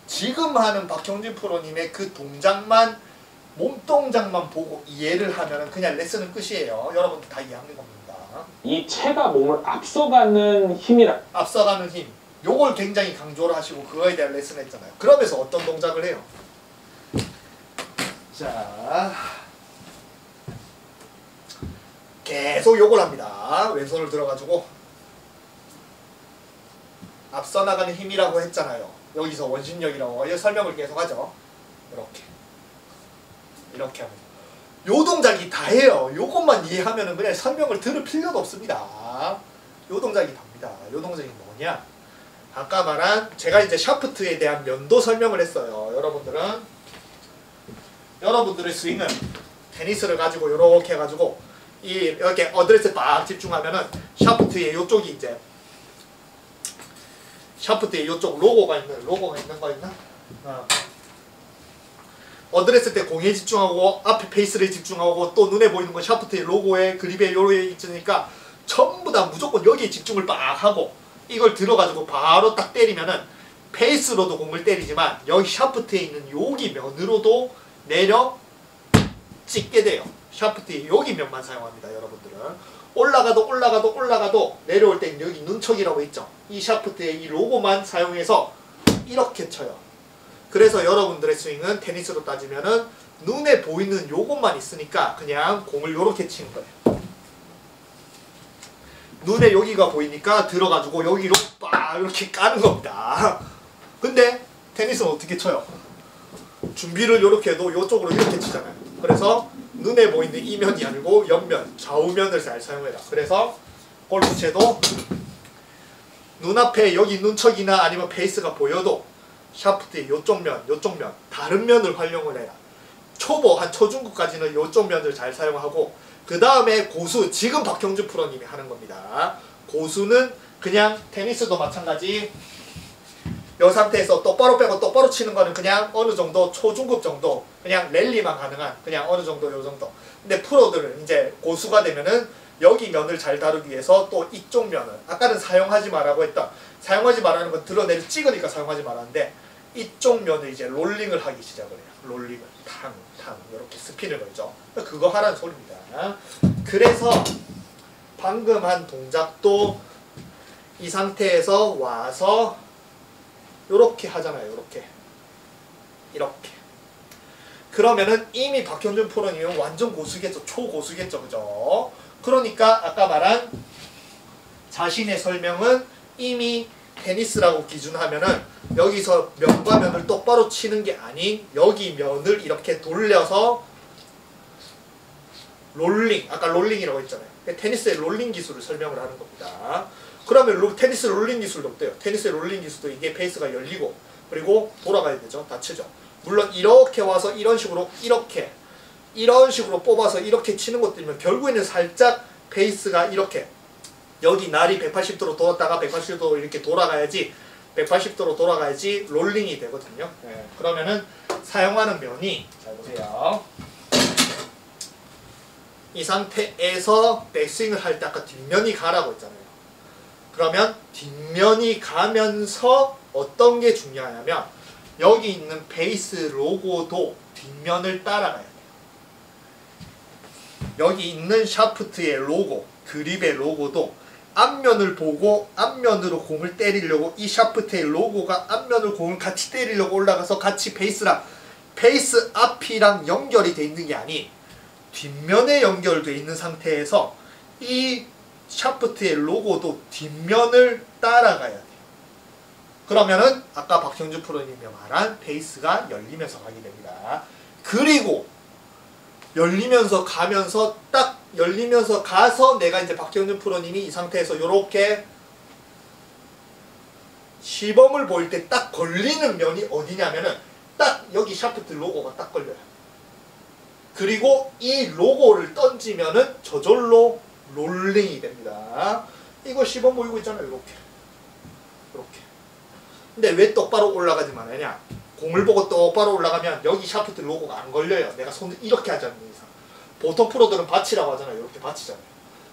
지금 하는 박형진 프로님의 그 동작만 몸동작만 보고 이해를 하면은 그냥 레슨은 끝이에요. 여러분들 다 이해하는 겁니다. 이 체가 몸을 앞서가는 힘이라 앞서가는 힘 요걸 굉장히 강조를 하시고 그거에 대한 레슨을 했잖아요. 그러면서 어떤 동작을 해요? 자 계속 요걸 합니다. 왼손을 들어가지고 앞서 나가는 힘이라고 했잖아요. 여기서 원심력이라고 설명을 계속 하죠. 이렇게 합니다. 요 동작이 다예요. 요것만 이해하면은 그냥 설명을 들을 필요도 없습니다. 요 동작이 답니다. 요 동작이 뭐냐? 아까 말한 제가 이제 샤프트에 대한 면도 설명을 했어요. 여러분들의 스윙은 테니스를 가지고 요렇게 해가지고 이렇게 어드레스에 딱 집중하면은 샤프트의 요쪽이 이제 샤프트에 요쪽 로고가 있는 거 있나? 어드레스 때 공에 집중하고 앞에 페이스를 집중하고 또 눈에 보이는 건 샤프트의 로고에 그립에 요렇게 있으니까 전부 다 무조건 여기에 집중을 빡 하고 이걸 들어가지고 바로 딱 때리면은 페이스로도 공을 때리지만 여기 샤프트에 있는 여기 면으로도 내려 찍게 돼요. 샤프트의 여기 면만 사용합니다. 여러분들은 올라가도 내려올 땐 여기 눈척이라고 있죠. 이 샤프트의 이 로고만 사용해서 이렇게 쳐요. 그래서 여러분들의 스윙은 테니스로 따지면은 눈에 보이는 요것만 있으니까 그냥 공을 요렇게 치는 거예요. 눈에 여기가 보이니까 들어가지고 여기로 빡 이렇게 까는 겁니다. 근데 테니스는 어떻게 쳐요? 준비를 요렇게 해도 요쪽으로 이렇게 치잖아요. 그래서 눈에 보이는 이면이 아니고 옆면, 좌우면을 잘 사용해라. 그래서 골프채도 눈앞에 여기 눈척이나 아니면 페이스가 보여도 샤프트의 요쪽 면, 다른 면을 활용을 해라. 초보, 한 초중급까지는 요쪽 면을 잘 사용하고 그 다음에 고수, 지금 박형준 프로님이 하는 겁니다. 고수는 그냥 테니스도 마찬가지 이 상태에서 똑바로 빼고 똑바로 치는 거는 그냥 어느 정도 초중급 정도 그냥 랠리만 가능한 그냥 어느 정도 요 정도. 근데 프로들은 이제 고수가 되면은 여기 면을 잘 다루기 위해서 또 이쪽 면을 아까는 사용하지 말라고 했던 사용하지 말라는 건 드러내를 찍으니까 사용하지 말았는데 이쪽 면을 이제 롤링을 하기 시작을 해요. 롤링을 탕 이렇게 스핀을 걸죠. 그거 하라는 소리입니다. 그래서 방금 한 동작도 이 상태에서 와서 요렇게 하잖아요. 이렇게 그러면은 이미 박형준 프로님은 완전 고수겠죠. 초고수겠죠. 그죠? 그러니까 아까 말한 자신의 설명은 이미 테니스라고 기준하면은 여기서 면과 면을 똑바로 치는 게 아닌 여기 면을 이렇게 돌려서 롤링, 아까 롤링이라고 했잖아요. 테니스의 롤링 기술을 설명을 하는 겁니다. 그러면 테니스 롤링 기술도 어때요? 테니스의 롤링 기술도 이게 페이스가 열리고 그리고 돌아가야 되죠. 닫히죠. 물론 이렇게 와서 이런 식으로 이런 식으로 뽑아서 이렇게 치는 것들이면 결국에는 살짝 페이스가 이렇게 여기 날이 180도로 돌았다가 180도로 이렇게 돌아가야지 180도로 돌아가야지 롤링이 되거든요. 네. 그러면은 사용하는 면이 잘 보세요. 이 상태에서 백스윙을 할 때 아까 뒷면이 가라고 했잖아요. 그러면 뒷면이 가면서 어떤 게 중요하냐면 여기 있는 베이스 로고도 뒷면을 따라가야 돼요. 여기 있는 샤프트의 로고, 그립의 로고도 앞면을 보고 앞면으로 공을 때리려고 이 샤프트의 로고가 앞면으로 공을 같이 때리려고 올라가서 같이 베이스 앞이랑 연결이 돼 있는 게 아닌 뒷면에 연결돼 있는 상태에서 이 샤프트의 로고도 뒷면을 따라가야 돼요. 그러면은 아까 박형준 프로님이 말한 베이스가 열리면서 가게 됩니다. 그리고 열리면서 가면서 딱 열리면서 가서 내가 이제 박형준 프로님이 이 상태에서 요렇게 시범을 보일 때 딱 걸리는 면이 어디냐면은 딱 여기 샤프트 로고가 딱 걸려요. 그리고 이 로고를 던지면은 저절로 롤링이 됩니다. 이거 시범 보이고 있잖아요. 이렇게. 근데 왜 똑바로 올라가지 말아야 공을 보고 똑바로 올라가면 여기 샤프트 로고가 안 걸려요. 내가 손을 이렇게 하지 않는 이상. 보통 프로들은 받치라고 하잖아요. 이렇게 받치잖아요.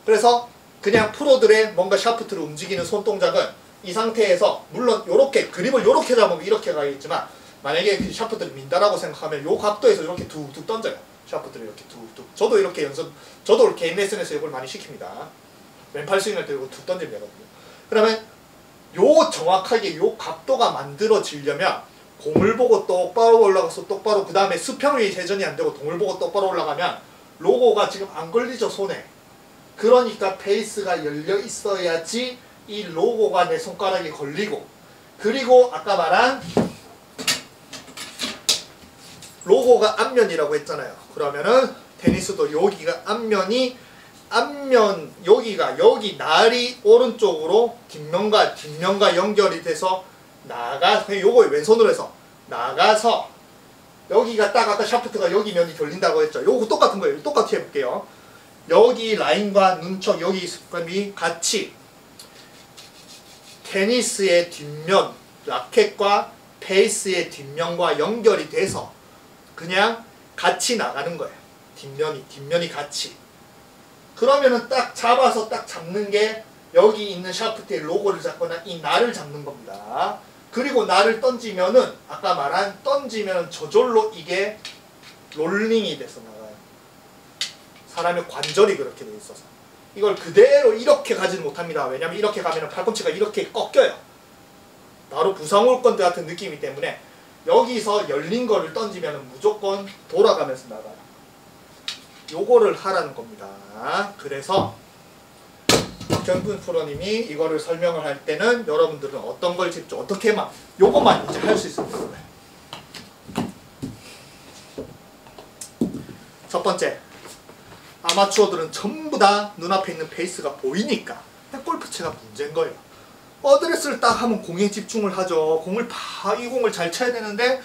그래서 그냥 프로들의 뭔가 샤프트를 움직이는 손동작은 이 상태에서 물론 요렇게 그립을 요렇게 잡으면 이렇게 가겠지만 만약에 그 샤프트를 민다라고 생각하면 요 각도에서 이렇게 툭툭 던져요. 샤프트를 이렇게 툭툭. 저도 이렇게 저도 개인 레슨에서 이걸 많이 시킵니다. 왼팔 스윙할 때 이거 툭 던지면 되거든요. 그러면 요 정확하게 요 각도가 만들어지려면 공을 보고 똑바로 올라가서 똑바로 그 다음에 수평이 회전이 안 되고 공을 보고 똑바로 올라가면 로고가 지금 안 걸리죠 손에. 그러니까 페이스가 열려 있어야지 이 로고가 내 손가락에 걸리고 그리고 아까 말한 로고가 앞면이라고 했잖아요. 그러면은 테니스도 여기가 앞면 여기가 여기 날이 오른쪽으로 뒷면과 연결이 돼서 요거 왼손으로 해서 나가서 여기가 딱 아까 샤프트가 여기 면이 돌린다고 했죠. 요거 똑같은 거예요. 똑같이 해볼게요. 여기 라인과 눈썹 여기 습관이 같이 테니스의 뒷면 라켓과 페이스의 뒷면과 연결이 돼서 그냥 같이 나가는 거예요. 뒷면이 같이. 그러면은 딱 잡아서 딱 잡는 게 여기 있는 샤프트의 로고를 잡거나 이 날을 잡는 겁니다. 그리고 날을 던지면은 아까 말한 던지면 저절로 이게 롤링이 돼서 나가요. 사람의 관절이 그렇게 돼 있어서. 이걸 그대로 이렇게 가지는 못합니다. 왜냐면 이렇게 가면 팔꿈치가 이렇게 꺾여요. 바로 부상 올 것 같은 느낌이기 때문에 여기서 열린 거를 던지면 무조건 돌아가면서 나가요. 요거를 하라는 겁니다. 그래서 박형준 프로님이 이거를 설명을 할 때는 여러분들은 어떤 걸 어떻게만 요것만 이제 할 수 있으면 되는 거예요. 첫 번째, 아마추어들은 전부 다 눈앞에 있는 페이스가 보이니까 골프채가 문제인 거예요. 어드레스를 딱 하면 공에 집중을 하죠. 이 공을 잘 쳐야 되는데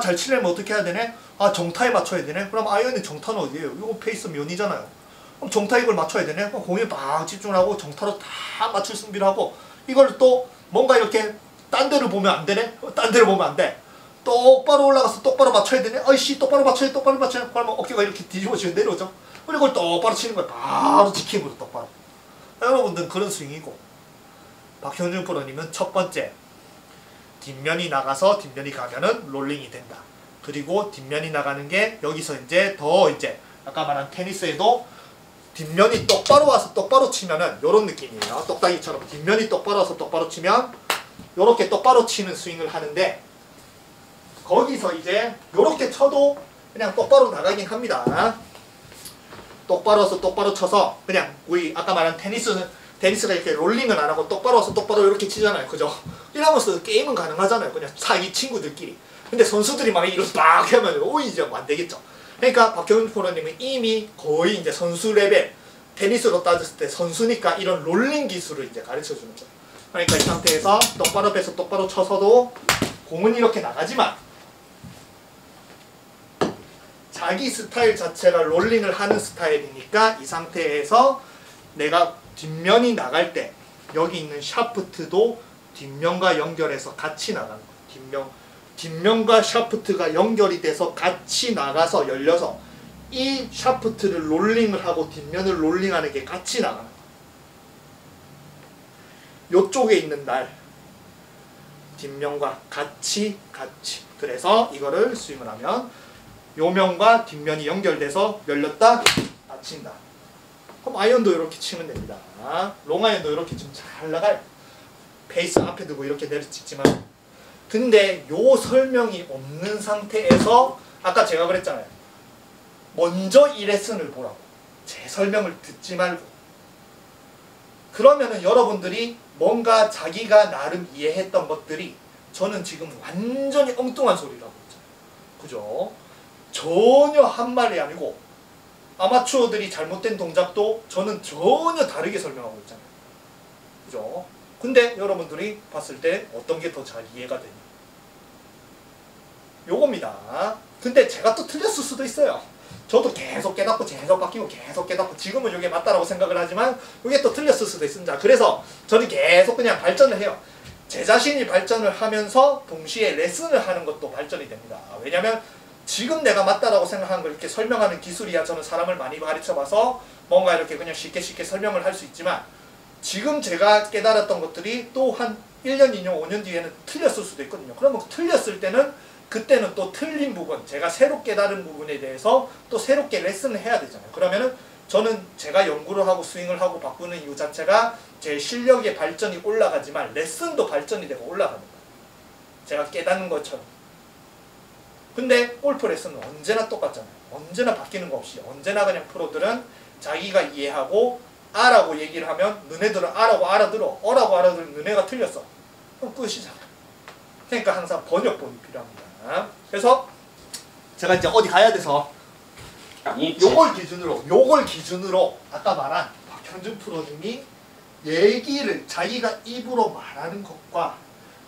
잘 치려면 어떻게 해야 되네? 정타에 맞춰야 되네? 그럼 아이언의 정타는 어디예요? 이거 페이스 면이잖아요. 그럼 정타 이걸 맞춰야 되네? 그럼 공에 막 집중을 하고 정타로 다 맞출 준비를 하고 이걸 또 뭔가 이렇게 딴 데를 보면 안 되네? 딴 데를 보면 안 돼. 똑바로 올라가서 똑바로 맞춰야 되네? 아이씨, 똑바로 맞춰야 똑바로 맞춰야. 그러면 어깨가 이렇게 뒤집어지고 내려오죠? 그리고 그걸 똑바로 치는 거야. 바로 지키는 거죠, 똑바로. 여러분들은 그런 스윙이고, 박형준 프로님은 첫 번째, 뒷면이 나가서 뒷면이 가면은 롤링이 된다. 그리고 뒷면이 나가는 게 여기서 이제 더 이제 아까 말한 테니스에도 뒷면이 똑바로 와서 똑바로 치면은 요런 느낌이에요. 똑딱이처럼 뒷면이 똑바로 와서 똑바로 치면 요렇게 똑바로 치는 스윙을 하는데, 거기서 이제 요렇게 쳐도 그냥 똑바로 나가긴 합니다. 똑바로 와서 똑바로 쳐서 그냥 우리 아까 말한 테니스가 이렇게 롤링은 안 하고 똑바로 와서 똑바로 이렇게 치잖아요. 그죠? 이러면서 게임은 가능하잖아요. 그냥 사기 친구들끼리. 근데 선수들이 막 이렇게 막 하면 오이 이제 안 되겠죠. 그러니까 박형준 프로님은 이미 거의 이제 선수 레벨, 테니스로 따졌을 때 선수니까 이런 롤링 기술을 이제 가르쳐 주는 거예요. 그러니까 이 상태에서 똑바로 빼서 똑바로 쳐서도 공은 이렇게 나가지만 자기 스타일 자체가 롤링을 하는 스타일이니까 이 상태에서 내가 뒷면이 나갈 때 여기 있는 샤프트도 뒷면과 연결해서 같이 나가는 거예요. 뒷면과 샤프트가 연결이 돼서 같이 나가서 열려서 이 샤프트를 롤링을 하고 뒷면을 롤링하는 게 같이 나가는 거예요. 요쪽에 있는 날 뒷면과 같이 그래서 이거를 스윙을 하면 요 면과 뒷면이 연결돼서 열렸다 닫힌다. 그럼 아이언도 이렇게 치면 됩니다. 롱아이언도 이렇게 좀 잘 나가요. 페이스 앞에 두고 이렇게 내려치지만, 근데 요 설명이 없는 상태에서 아까 제가 그랬잖아요. 먼저 이 레슨을 보라고. 제 설명을 듣지 말고. 그러면은 여러분들이 뭔가 자기가 나름 이해했던 것들이 저는 지금 완전히 엉뚱한 소리라고 했잖아요. 그죠? 전혀 한 말이 아니고 아마추어들이 잘못된 동작도 저는 전혀 다르게 설명하고 있잖아요. 그죠? 근데 여러분들이 봤을 때 어떤 게 더 잘 이해가 되냐? 요겁니다. 근데 제가 또 틀렸을 수도 있어요. 저도 계속 깨닫고 계속 바뀌고 계속 깨닫고 지금은 이게 맞다라고 생각을 하지만 이게 또 틀렸을 수도 있습니다. 그래서 저는 계속 그냥 발전을 해요. 제 자신이 발전을 하면서 동시에 레슨을 하는 것도 발전이 됩니다. 왜냐면 지금 내가 맞다라고 생각하는 걸 이렇게 설명하는 기술이야 저는 사람을 많이 가르쳐봐서 뭔가 이렇게 그냥 쉽게 설명을 할 수 있지만, 지금 제가 깨달았던 것들이 또 한 1년, 2년, 5년 뒤에는 틀렸을 수도 있거든요. 그러면 틀렸을 때는 그때는 또 틀린 부분, 제가 새로 깨달은 부분에 대해서 또 새롭게 레슨을 해야 되잖아요. 그러면은 저는 제가 연구를 하고 스윙을 하고 바꾸는 이유 자체가 제 실력의 발전이 올라가지만 레슨도 발전이 되고 올라가는 거예요. 제가 깨닫는 것처럼. 근데 골프 레슨은 언제나 똑같잖아요. 언제나 바뀌는 거 없이 언제나 그냥 프로들은 자기가 이해하고 아라고 얘기를 하면 너네들은 아라고 알아들어. 어라고 알아들으면 너네가 틀렸어. 그럼 끝이잖아요. 그러니까 항상 번역본이 필요합니다. 그래서 제가 이제 어디 가야 돼서 요걸 기준으로 아까 말한 박형준 프로님이 얘기를 자기가 입으로 말하는 것과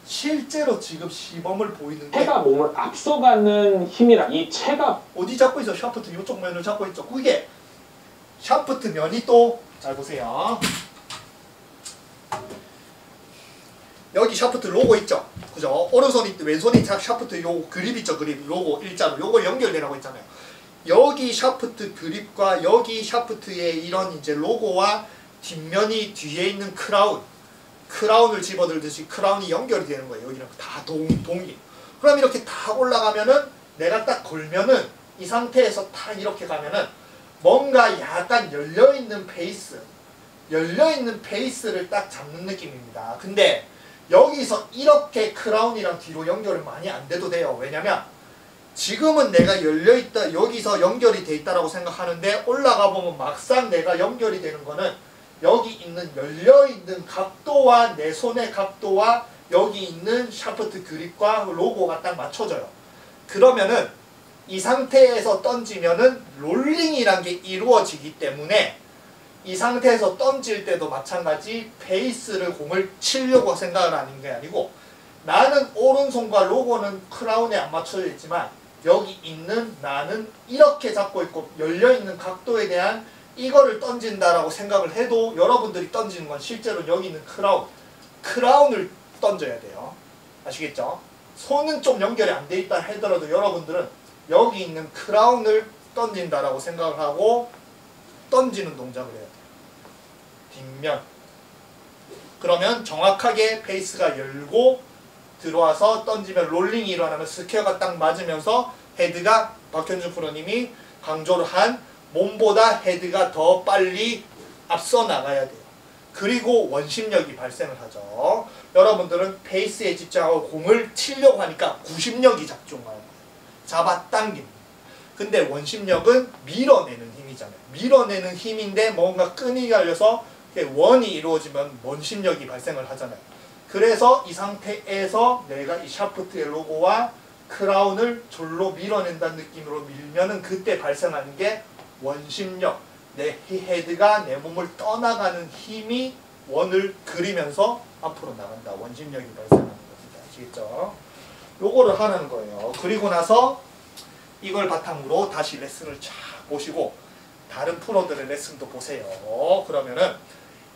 실제로 지금 시범을 보이는 게 체가 몸을 앞서가는 힘이라 이 체가 어디 잡고 있어? 샤프트 이쪽 면을 잡고 있죠. 그게 샤프트 면이 또 잘 보세요. 여기 샤프트 로고 있죠? 그죠? 오른손이 왼손이 샤프트 요 그립 있죠? 그립 로고 일자로 요거 연결되라고 했잖아요. 여기 샤프트 그립과 여기 샤프트의 이런 이제 로고와 뒷면이 뒤에 있는 크라운을 집어들듯이 크라운이 연결이 되는 거예요. 여기랑 다 동일. 그럼 이렇게 다 올라가면은 내가 딱 걸면은 이 상태에서 딱 이렇게 가면은 뭔가 약간 열려있는 페이스를 딱 잡는 느낌입니다. 근데 여기서 이렇게 크라운이랑 뒤로 연결을 많이 안 돼도 돼요. 왜냐면 지금은 내가 열려있다, 여기서 연결이 돼 있다라고 생각하는데 올라가 보면 막상 내가 연결이 되는 거는 여기 있는 열려있는 각도와 내 손의 각도와 여기 있는 샤프트 그립과 로고가 딱 맞춰져요. 그러면은 이 상태에서 던지면은 롤링이란 게 이루어지기 때문에 이 상태에서 던질 때도 마찬가지 베이스를 공을 치려고 생각을 하는 게 아니고 나는 오른손과 로고는 크라운에 안 맞춰져 있지만 여기 있는 나는 이렇게 잡고 있고 열려있는 각도에 대한 이거를 던진다라고 생각을 해도 여러분들이 던지는 건 실제로 여기 있는 크라운을 던져야 돼요. 아시겠죠? 손은 좀 연결이 안 돼 있다 하더라도 여러분들은 여기 있는 크라운을 던진다라고 생각을 하고 던지는 동작을 해야 돼요. 뒷면. 그러면 정확하게 페이스가 열고 들어와서 던지면 롤링이 일어나면 스퀘어가 딱 맞으면서 헤드가 박현준 프로님이 강조를 한 몸보다 헤드가 더 빨리 앞서 나가야 돼요. 그리고 원심력이 발생을 하죠. 여러분들은 페이스에 집중하고 공을 치려고 하니까 구심력이 작동하는 거예요. 잡아당김. 근데 원심력은 밀어내는 힘이잖아요. 밀어내는 힘인데 뭔가 끈이 갈려서 원이 이루어지면 원심력이 발생을 하잖아요. 그래서 이 상태에서 내가 이 샤프트의 로고와 크라운을 절로 밀어낸다는 느낌으로 밀면은 그때 발생하는 게 원심력. 내 헤드가 내 몸을 떠나가는 힘이 원을 그리면서 앞으로 나간다. 원심력이 발생하는 겁니다. 아시겠죠? 요거를 하는 거예요. 그리고 나서 이걸 바탕으로 다시 레슨을 쫙 보시고 다른 프로들의 레슨도 보세요. 그러면은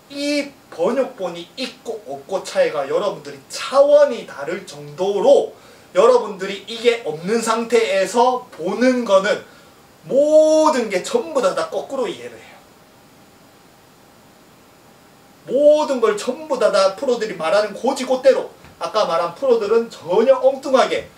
이 번역본이 있고 없고 차이가 여러분들이 차원이 다를 정도로 여러분들이 이게 없는 상태에서 보는 거는 모든 게 전부 다 거꾸로 이해를 해요. 모든 걸 전부 다 프로들이 말하는 고지고대로 아까 말한 프로들은 전혀 엉뚱하게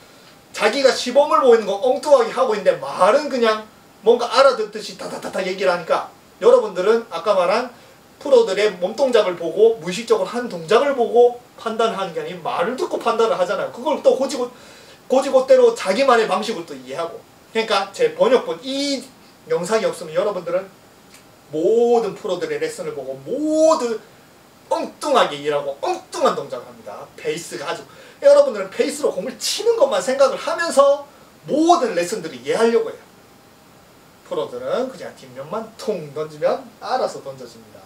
자기가 시범을 보이는 거 엉뚱하게 하고 있는데 말은 그냥 뭔가 알아듣듯이 다다다다 얘기를 하니까 여러분들은 아까 말한 프로들의 몸동작을 보고 무의식적으로 한 동작을 보고 판단하는 게 아니라 말을 듣고 판단을 하잖아요. 그걸 또 고지고대로 자기만의 방식으로 또 이해하고. 그러니까 제 번역본 이 영상이 없으면 여러분들은 모든 프로들의 레슨을 보고 모두 엉뚱하게 일하고 엉뚱한 동작을 합니다. 페이스가 아주 여러분들은 페이스로 공을 치는 것만 생각을 하면서 모든 레슨들을 이해하려고 해요. 프로들은 그냥 뒷면만 통 던지면 알아서 던져집니다.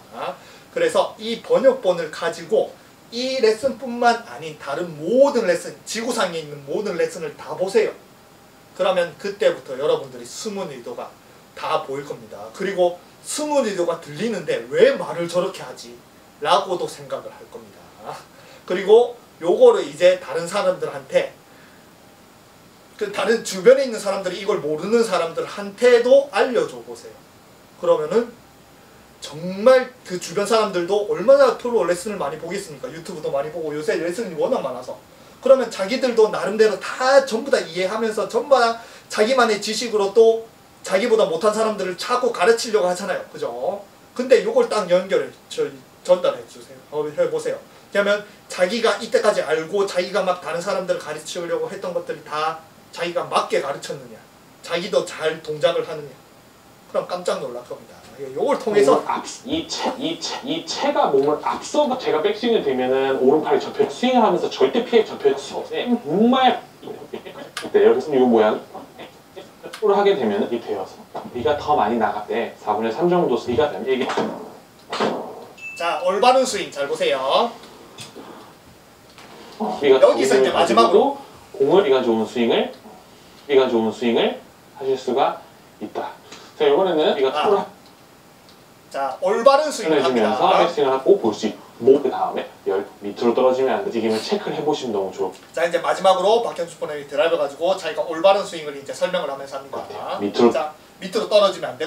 그래서 이 번역본을 가지고 이 레슨뿐만 아닌 다른 모든 레슨, 지구상에 있는 모든 레슨을 다 보세요. 그러면 그때부터 여러분들이 숨은 의도가 다 보일 겁니다. 그리고 숨은 의도가 들리는데 왜 말을 저렇게 하지? 라고도 생각을 할 겁니다. 그리고 요거를 이제 다른 사람들한테 그 다른 주변에 있는 사람들이 이걸 모르는 사람들한테도 알려줘 보세요. 그러면은 정말 그 주변 사람들도 얼마나 프로 레슨을 많이 보겠습니까? 유튜브도 많이 보고 요새 레슨이 워낙 많아서. 그러면 자기들도 나름대로 다 전부 다 이해하면서 전부 다 자기만의 지식으로 또 자기보다 못한 사람들을 자꾸 가르치려고 하잖아요. 그죠? 근데 요걸 딱 연결해 전달해 주세요. 해보세요. 그러면 자기가 이때까지 알고 자기가 막 다른 사람들을 가르치려고 했던 것들이 다 자기가 맞게 가르쳤느냐, 자기도 잘 동작을 하느냐, 그럼 깜짝 놀랄 겁니다. 요걸 통해서 이 채가 몸을 앞서 제가 백스윙을 되면은 오른팔이 접혀 스윙을 하면서 절대 피해 접혀서 정말 여기서 이 모양 를 하게 되면 이 되어서 리가 더 많이 나갔대. 4분의 3 정도 리가 되면 이게 자, 올바른 스윙 잘 보세요. 여기서 이제 마지막으로 공을 리가 좋은 스윙을 하실 수가 있다. 자, 이번에는 리가 자, 올바른 스윙을 해주면서 합니다. 백스윙을 하고 볼 수 있고 그 다음에 밑으로 떨어지면 안 돼. 움직임을 체크를 해보시면 너무 좋고. 자, 이제 마지막으로 박현수 프로님이 드라이버 가지고 자기가 올바른 스윙을 이제 설명을 하면서 합니다. 밑으로 떨어지면 안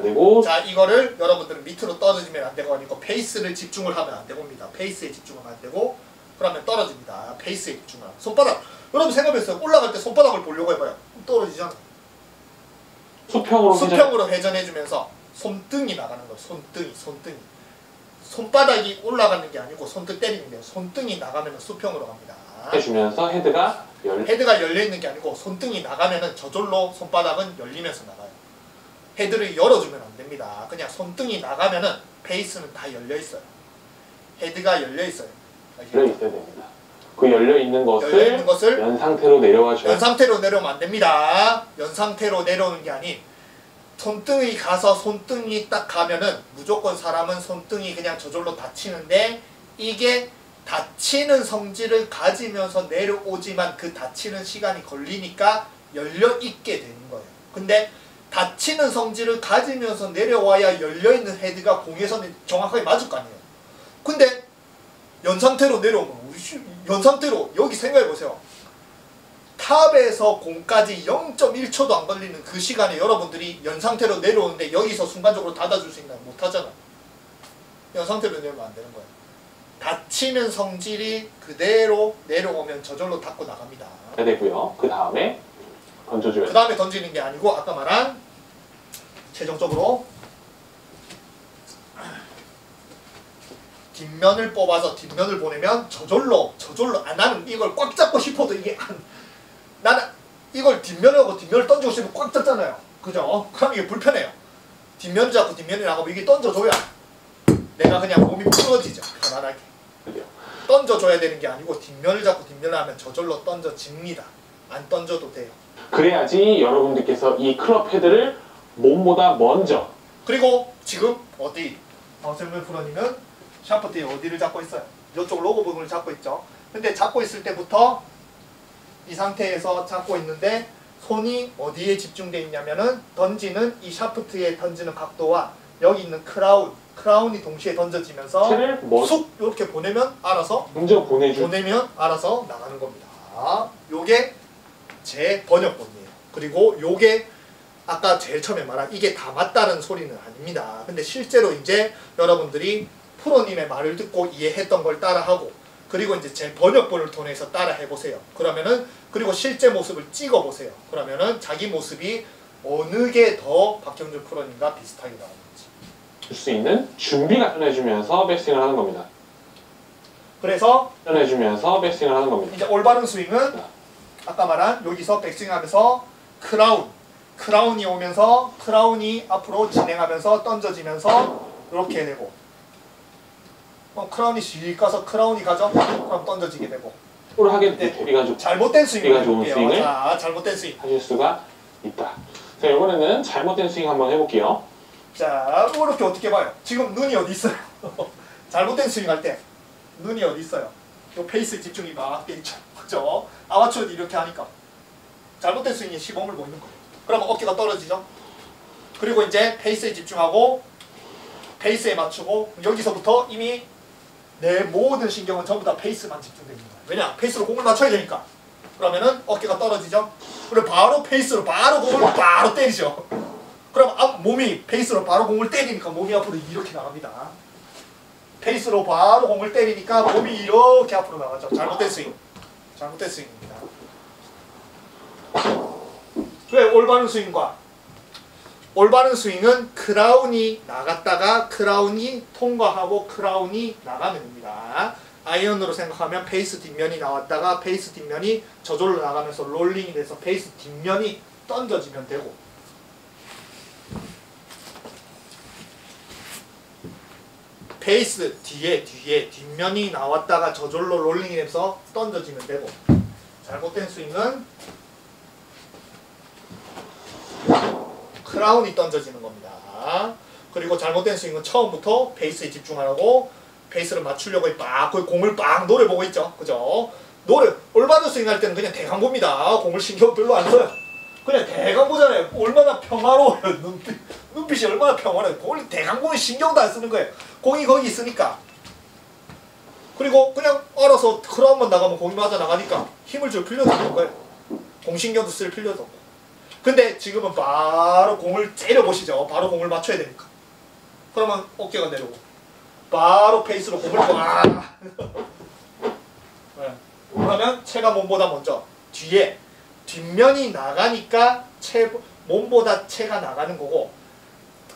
되고. 자, 이거를 여러분들은 밑으로 떨어지면 안 되고 아니고 페이스를 집중을 하면 안 되고입니다. 페이스에 집중하면 안 되고 그러면 떨어집니다. 페이스에 집중하면. 손바닥. 여러분 생각해보세요. 올라갈 때 손바닥을 보려고 해봐요. 떨어지잖아. 수평으로 회전해주면서 손등이 나가는 거예요. 손등이. 손바닥이 올라가는 게 아니고 손등 때리는 거예요. 손등이 나가면 수평으로 갑니다. 해주면서 헤드가 열려있는 게 아니고 손등이 나가면 저절로 손바닥은 열리면서 나가요. 헤드를 열어주면 안 됩니다. 그냥 손등이 나가면은 페이스는 다 열려있어요. 헤드가 열려있어요. 열려있어야 됩니다. 그 열려있는 것을 연상태로 내려와줘야 연상태로 내려오면 안 됩니다. 연상태로 내려오는 게 아닌 손등이 가서 손등이 딱 가면은 무조건 사람은 손등이 그냥 저절로 닫히는데 이게 닫히는 성질을 가지면서 내려오지만 그 닫히는 시간이 걸리니까 열려있게 되는 거예요. 근데 닫히는 성질을 가지면서 내려와야 열려있는 헤드가 공에서 정확하게 맞을 거 아니에요. 근데 연상태로 내려오면 연상태로 여기 생각해보세요. 탑에서 공까지 0.1초도 안 걸리는 그 시간에 여러분들이 연상태로 내려오는데 여기서 순간적으로 닫아줄 수 있나요? 못하잖아. 연상태로 내려오면 안 되는 거예요. 닫히는 성질이 그대로 내려오면 저절로 닫고 나갑니다. 되고요. 그 다음에 던져줘요. 그 다음에 던지는 게 아니고 아까 말한 최종적으로 뒷면을 뽑아서 뒷면을 보내면 저절로 나는 이걸 꽉 잡고 싶어도 이게 나는 이걸 뒷면하고 뒷면을 던지고 싶으면 꽉 잡잖아요. 그죠? 그럼 이게 불편해요. 뒷면을 잡고 뒷면이 나가면 이게 던져줘야 내가 그냥 몸이 풀어지죠. 편안하게. 던져줘야 되는 게 아니고 뒷면을 잡고 뒷면을 하면 저절로 던져집니다. 안 던져도 돼요. 그래야지 여러분들께서 이 클럽 헤드를 몸보다 먼저, 그리고 지금 어디 박세민 프로님은 샤프트에 어디를 잡고 있어요? 이쪽 로고 부분을 잡고 있죠. 근데 잡고 있을 때부터 이 상태에서 잡고 있는데 손이 어디에 집중되어 있냐면은 던지는 이 샤프트에 던지는 각도와 여기 있는 크라운이 동시에 던져지면서 쑥 이렇게 보내면 알아서 먼저 보내면 알아서 나가는 겁니다. 요게 제 번역본이에요. 그리고 요게 아까 제일 처음에 말한 이게 다 맞다는 소리는 아닙니다. 근데 실제로 이제 여러분들이 프로님의 말을 듣고 이해했던 걸 따라하고 그리고 이제 제 번역본을 통해서 따라 해보세요. 그러면은 그리고 실제 모습을 찍어보세요. 그러면은 자기 모습이 어느 게 더 박형준 프로님과 비슷하게 나오는지 줄 수 있는 준비가 편해주면서 백스윙을 하는 겁니다. 그래서 편해주면서 백스윙을 하는 겁니다. 이제 올바른 스윙은 아까 말한 여기서 백스윙하면서 크라운이 오면서 크라운이 앞으로 진행하면서 던져지면서 이렇게 되고 크라운이 씩 가서 크라운이 가죠? 그럼 던져지게 되고 를 하게 될 잘못된 스윙을 해볼게요. 자, 잘못된 스윙 하실 수가 있다. 자, 이번에는 잘못된 스윙 한번 해볼게요. 자, 이렇게 어떻게 봐요? 지금 눈이 어디 있어요? 잘못된 스윙 할 때 눈이 어디 있어요? 요 페이스 집중이 막 돼 있죠. 그죠? 아마추어도 이렇게 하니까 잘못된 스윙에 시범을 보이는 거예요. 그러면 어깨가 떨어지죠? 그리고 이제 페이스에 집중하고 페이스에 맞추고 여기서부터 이미 내 모든 신경은 전부 다 페이스만 집중되어 있는 거예요. 왜냐? 페이스로 공을 맞춰야 되니까. 그러면은 어깨가 떨어지죠? 그리고 바로 페이스로 바로 공을 바로 때리죠. 그럼 몸이 페이스로 바로 공을 때리니까 몸이 앞으로 이렇게 나갑니다. 페이스로 바로 공을 때리니까 몸이 이렇게 앞으로 나가죠. 잘못된 스윙. 잘못된 스윙입니다. 왜 올바른 스윙과? 올바른 스윙은 크라운이 나갔다가 크라운이 통과하고 크라운이 나가는 겁니다. 아이언으로 생각하면 페이스 뒷면이 나왔다가 페이스 뒷면이 저절로 나가면서 롤링이 돼서 페이스 뒷면이 던져지면 되고 페이스 뒤에 뒷면이 나왔다가 저절로 롤링이 돼서 던져지면 되고 잘못된 스윙은 크라운이 던져지는 겁니다. 그리고 잘못된 스윙은 처음부터 페이스에 집중하라고 페이스를 맞추려고 거의 공을 노려보고 있죠. 그죠? 올바른 스윙 할 때는 그냥 대강 봅니다. 공을 신경 별로 안 써요. 그냥 대강 보잖아요. 얼마나 평화로워요. 눈빛이 얼마나 평화로워요. 공을 대강 보면 신경도 안 쓰는 거예요. 공이 거기 있으니까. 그리고 그냥 알아서 크라운만 나가면 공이 맞아 나가니까 힘을 줄 필요도 없는 거예요. 공신경도 쓸 필요도 없고. 근데 지금은 바로 공을 때려보시죠. 바로 공을 맞춰야 되니까. 그러면 어깨가 내려오고 바로 페이스로 공을 네. 그러면 체가 몸보다 먼저 뒷면이 나가니까 몸보다 체가 나가는 거고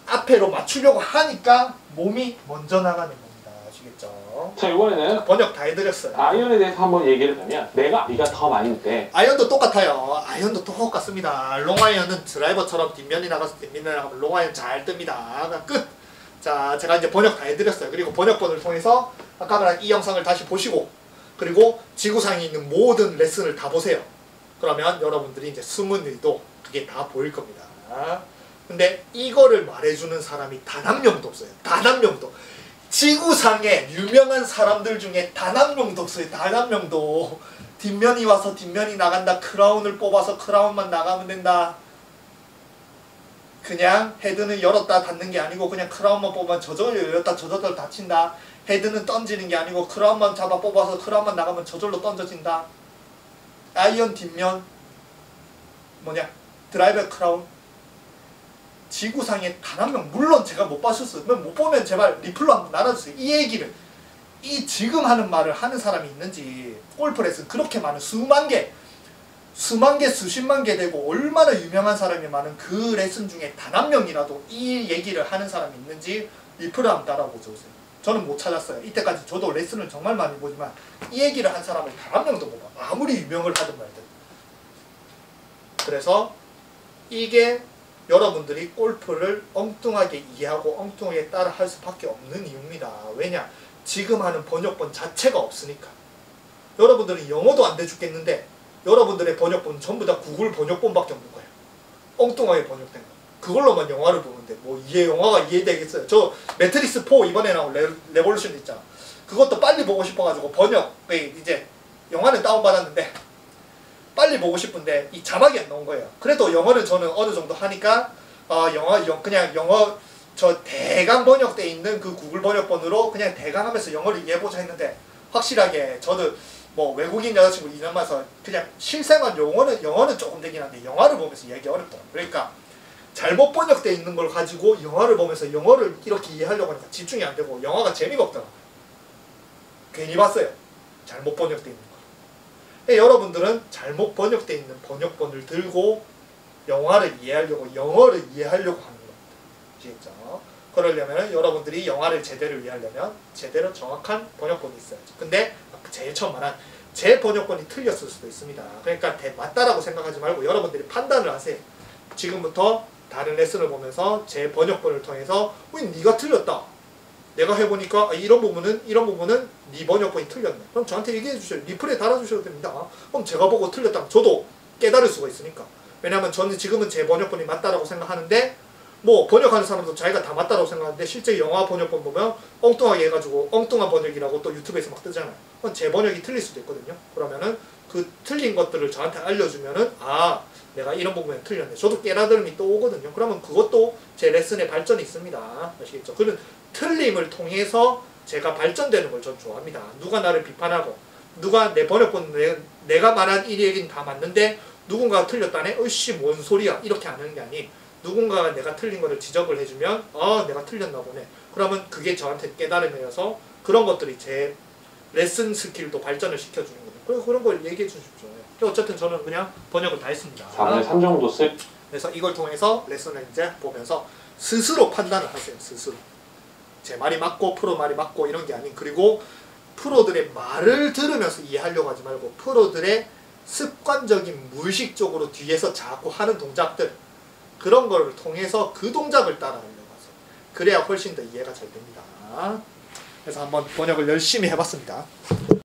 앞에로 맞추려고 하니까 몸이 먼저 나가는 겁니다. 아시겠죠? 자, 이번에는 번역 다 해드렸어요. 아이언에 대해서 한번 얘기를 하면 네가 더 많은데 아이언도 똑같아요. 아이언도 똑같습니다. 롱아이언은 드라이버처럼 뒷면이 나가서 뒷면이 나가면 롱아이언 잘 뜹니다. 끝! 자, 제가 이제 번역 다 해드렸어요. 그리고 번역본을 통해서 아까 말한 이 영상을 다시 보시고 그리고 지구상에 있는 모든 레슨을 다 보세요. 그러면 여러분들이 이제 숨은 의도 그게 다 보일 겁니다. 근데 이거를 말해주는 사람이 단 한 명도 없어요. 단 한 명도. 지구상에 유명한 사람들 중에 단 한 명도 없어요. 단 한 명도. 뒷면이 와서 뒷면이 나간다. 크라운을 뽑아서 크라운만 나가면 된다. 그냥 헤드는 열었다 닫는 게 아니고 그냥 크라운만 뽑으면 저절로 열렸다 저절로 닫힌다. 헤드는 던지는 게 아니고 크라운만 잡아 뽑아서 크라운만 나가면 저절로 던져진다. 아이언 뒷면 드라이버 크라운. 지구상에 단 한 명, 물론 제가 못 봤었어요. 못 보면 제발 리플로 한번 날아주세요. 이 얘기를, 이 지금 하는 말을 하는 사람이 있는지. 골프 레슨 그렇게 많은 수만 개, 수십만 개 되고 얼마나 유명한 사람이 많은 그 레슨 중에 단 한 명이라도 이 얘기를 하는 사람이 있는지 리플을 한번 따라보세요. 저는 못 찾았어요. 이때까지 저도 레슨을 정말 많이 보지만 이 얘기를 한 사람을 단 한 명도 못 봐. 아무리 유명을 하든 말든. 그래서 이게 여러분들이 골프를 엉뚱하게 이해하고 엉뚱하게 따라 할 수밖에 없는 이유입니다. 왜냐? 지금 하는 번역본 자체가 없으니까. 여러분들은 영어도 안 돼 죽겠는데 여러분들의 번역본은 전부 다 구글 번역본밖에 없는 거예요. 엉뚱하게 번역된 거. 그걸로만 영화를 보는데 뭐 영화가 이해되겠어요. 저 매트릭스 4 이번에 나온 레볼루션 있잖아. 그것도 빨리 보고 싶어가지고 번역에 이제 영화는 다운받았는데 빨리 보고 싶은데 이 자막이 안 나온 거예요. 그래도 영어는 저는 어느 정도 하니까 그냥 영어 저 대강 번역돼 있는 그 구글 번역본으로 그냥 대강 하면서 영어를 이해해보자 했는데 확실하게 저도 뭐 외국인 여자친구 2년 만서 그냥 실생활 영어는 조금 되긴 한데 영화를 보면서 이해하기 어렵더라고요. 그러니까 잘못 번역돼 있는 걸 가지고 영화를 보면서 영어를 이렇게 이해하려고 하니까 집중이 안 되고 영화가 재미가 없더라고요. 괜히 봤어요. 잘못 번역돼 있는 거. 여러분들은 잘못 번역돼 있는 번역본을 들고 영화를 이해하려고 영어를 이해하려고 하는 겁니다. 아시겠죠? 그러려면 여러분들이 영화를 제대로 이해하려면 제대로 정확한 번역본이 있어야죠. 근데 제일 처음 말한 제 번역본이 틀렸을 수도 있습니다. 그러니까 맞다라고 생각하지 말고 여러분들이 판단을 하세요. 지금부터 다른 레슨을 보면서 제 번역본을 통해서 네가 틀렸다. 내가 해보니까 이런 부분은 네 번역본이 틀렸네. 그럼 저한테 얘기해 주셔요. 리플에 달아주셔도 됩니다. 그럼 제가 보고 틀렸다면 저도 깨달을 수가 있으니까. 왜냐하면 저는 지금은 제 번역본이 맞다라고 생각하는데 뭐 번역하는 사람도 자기가 다 맞다라고 생각하는데 실제 영화 번역본 보면 엉뚱하게 해가지고 엉뚱한 번역이라고 또 유튜브에서 막 뜨잖아요. 그럼 제 번역이 틀릴 수도 있거든요. 그러면은 그 틀린 것들을 저한테 알려주면은 내가 이런 부분에 틀렸네. 저도 깨달음이 또 오거든요. 그러면 그것도 제 레슨의 발전이 있습니다. 아시겠죠? 그런 틀림을 통해서 제가 발전되는 걸 전 좋아합니다. 누가 나를 비판하고 누가 내 번역본 내가 말한 이 얘기는 다 맞는데 누군가가 틀렸다네? 어이씨 뭔 소리야 이렇게 하는 게 아닌 누군가가 내가 틀린 거를 지적을 해주면 내가 틀렸나 보네. 그러면 그게 저한테 깨달음이어서 그런 것들이 제 레슨 스킬도 발전을 시켜주는 거예요. 그래서 그런 걸 얘기해 주십시오. 어쨌든 저는 그냥 번역을 다 했습니다. 4분의 3 정도 쓸. 그래서 이걸 통해서 레슨을 이제 보면서 스스로 판단을 하세요. 스스로. 제 말이 맞고 프로 말이 맞고 이런 게 아닌, 그리고 프로들의 말을 들으면서 이해하려고 하지 말고 프로들의 습관적인 무의식적으로 뒤에서 자꾸 하는 동작들, 그런 걸 통해서 그 동작을 따라하려고 하세요. 그래야 훨씬 더 이해가 잘 됩니다. 그래서 한번 번역을 열심히 해봤습니다.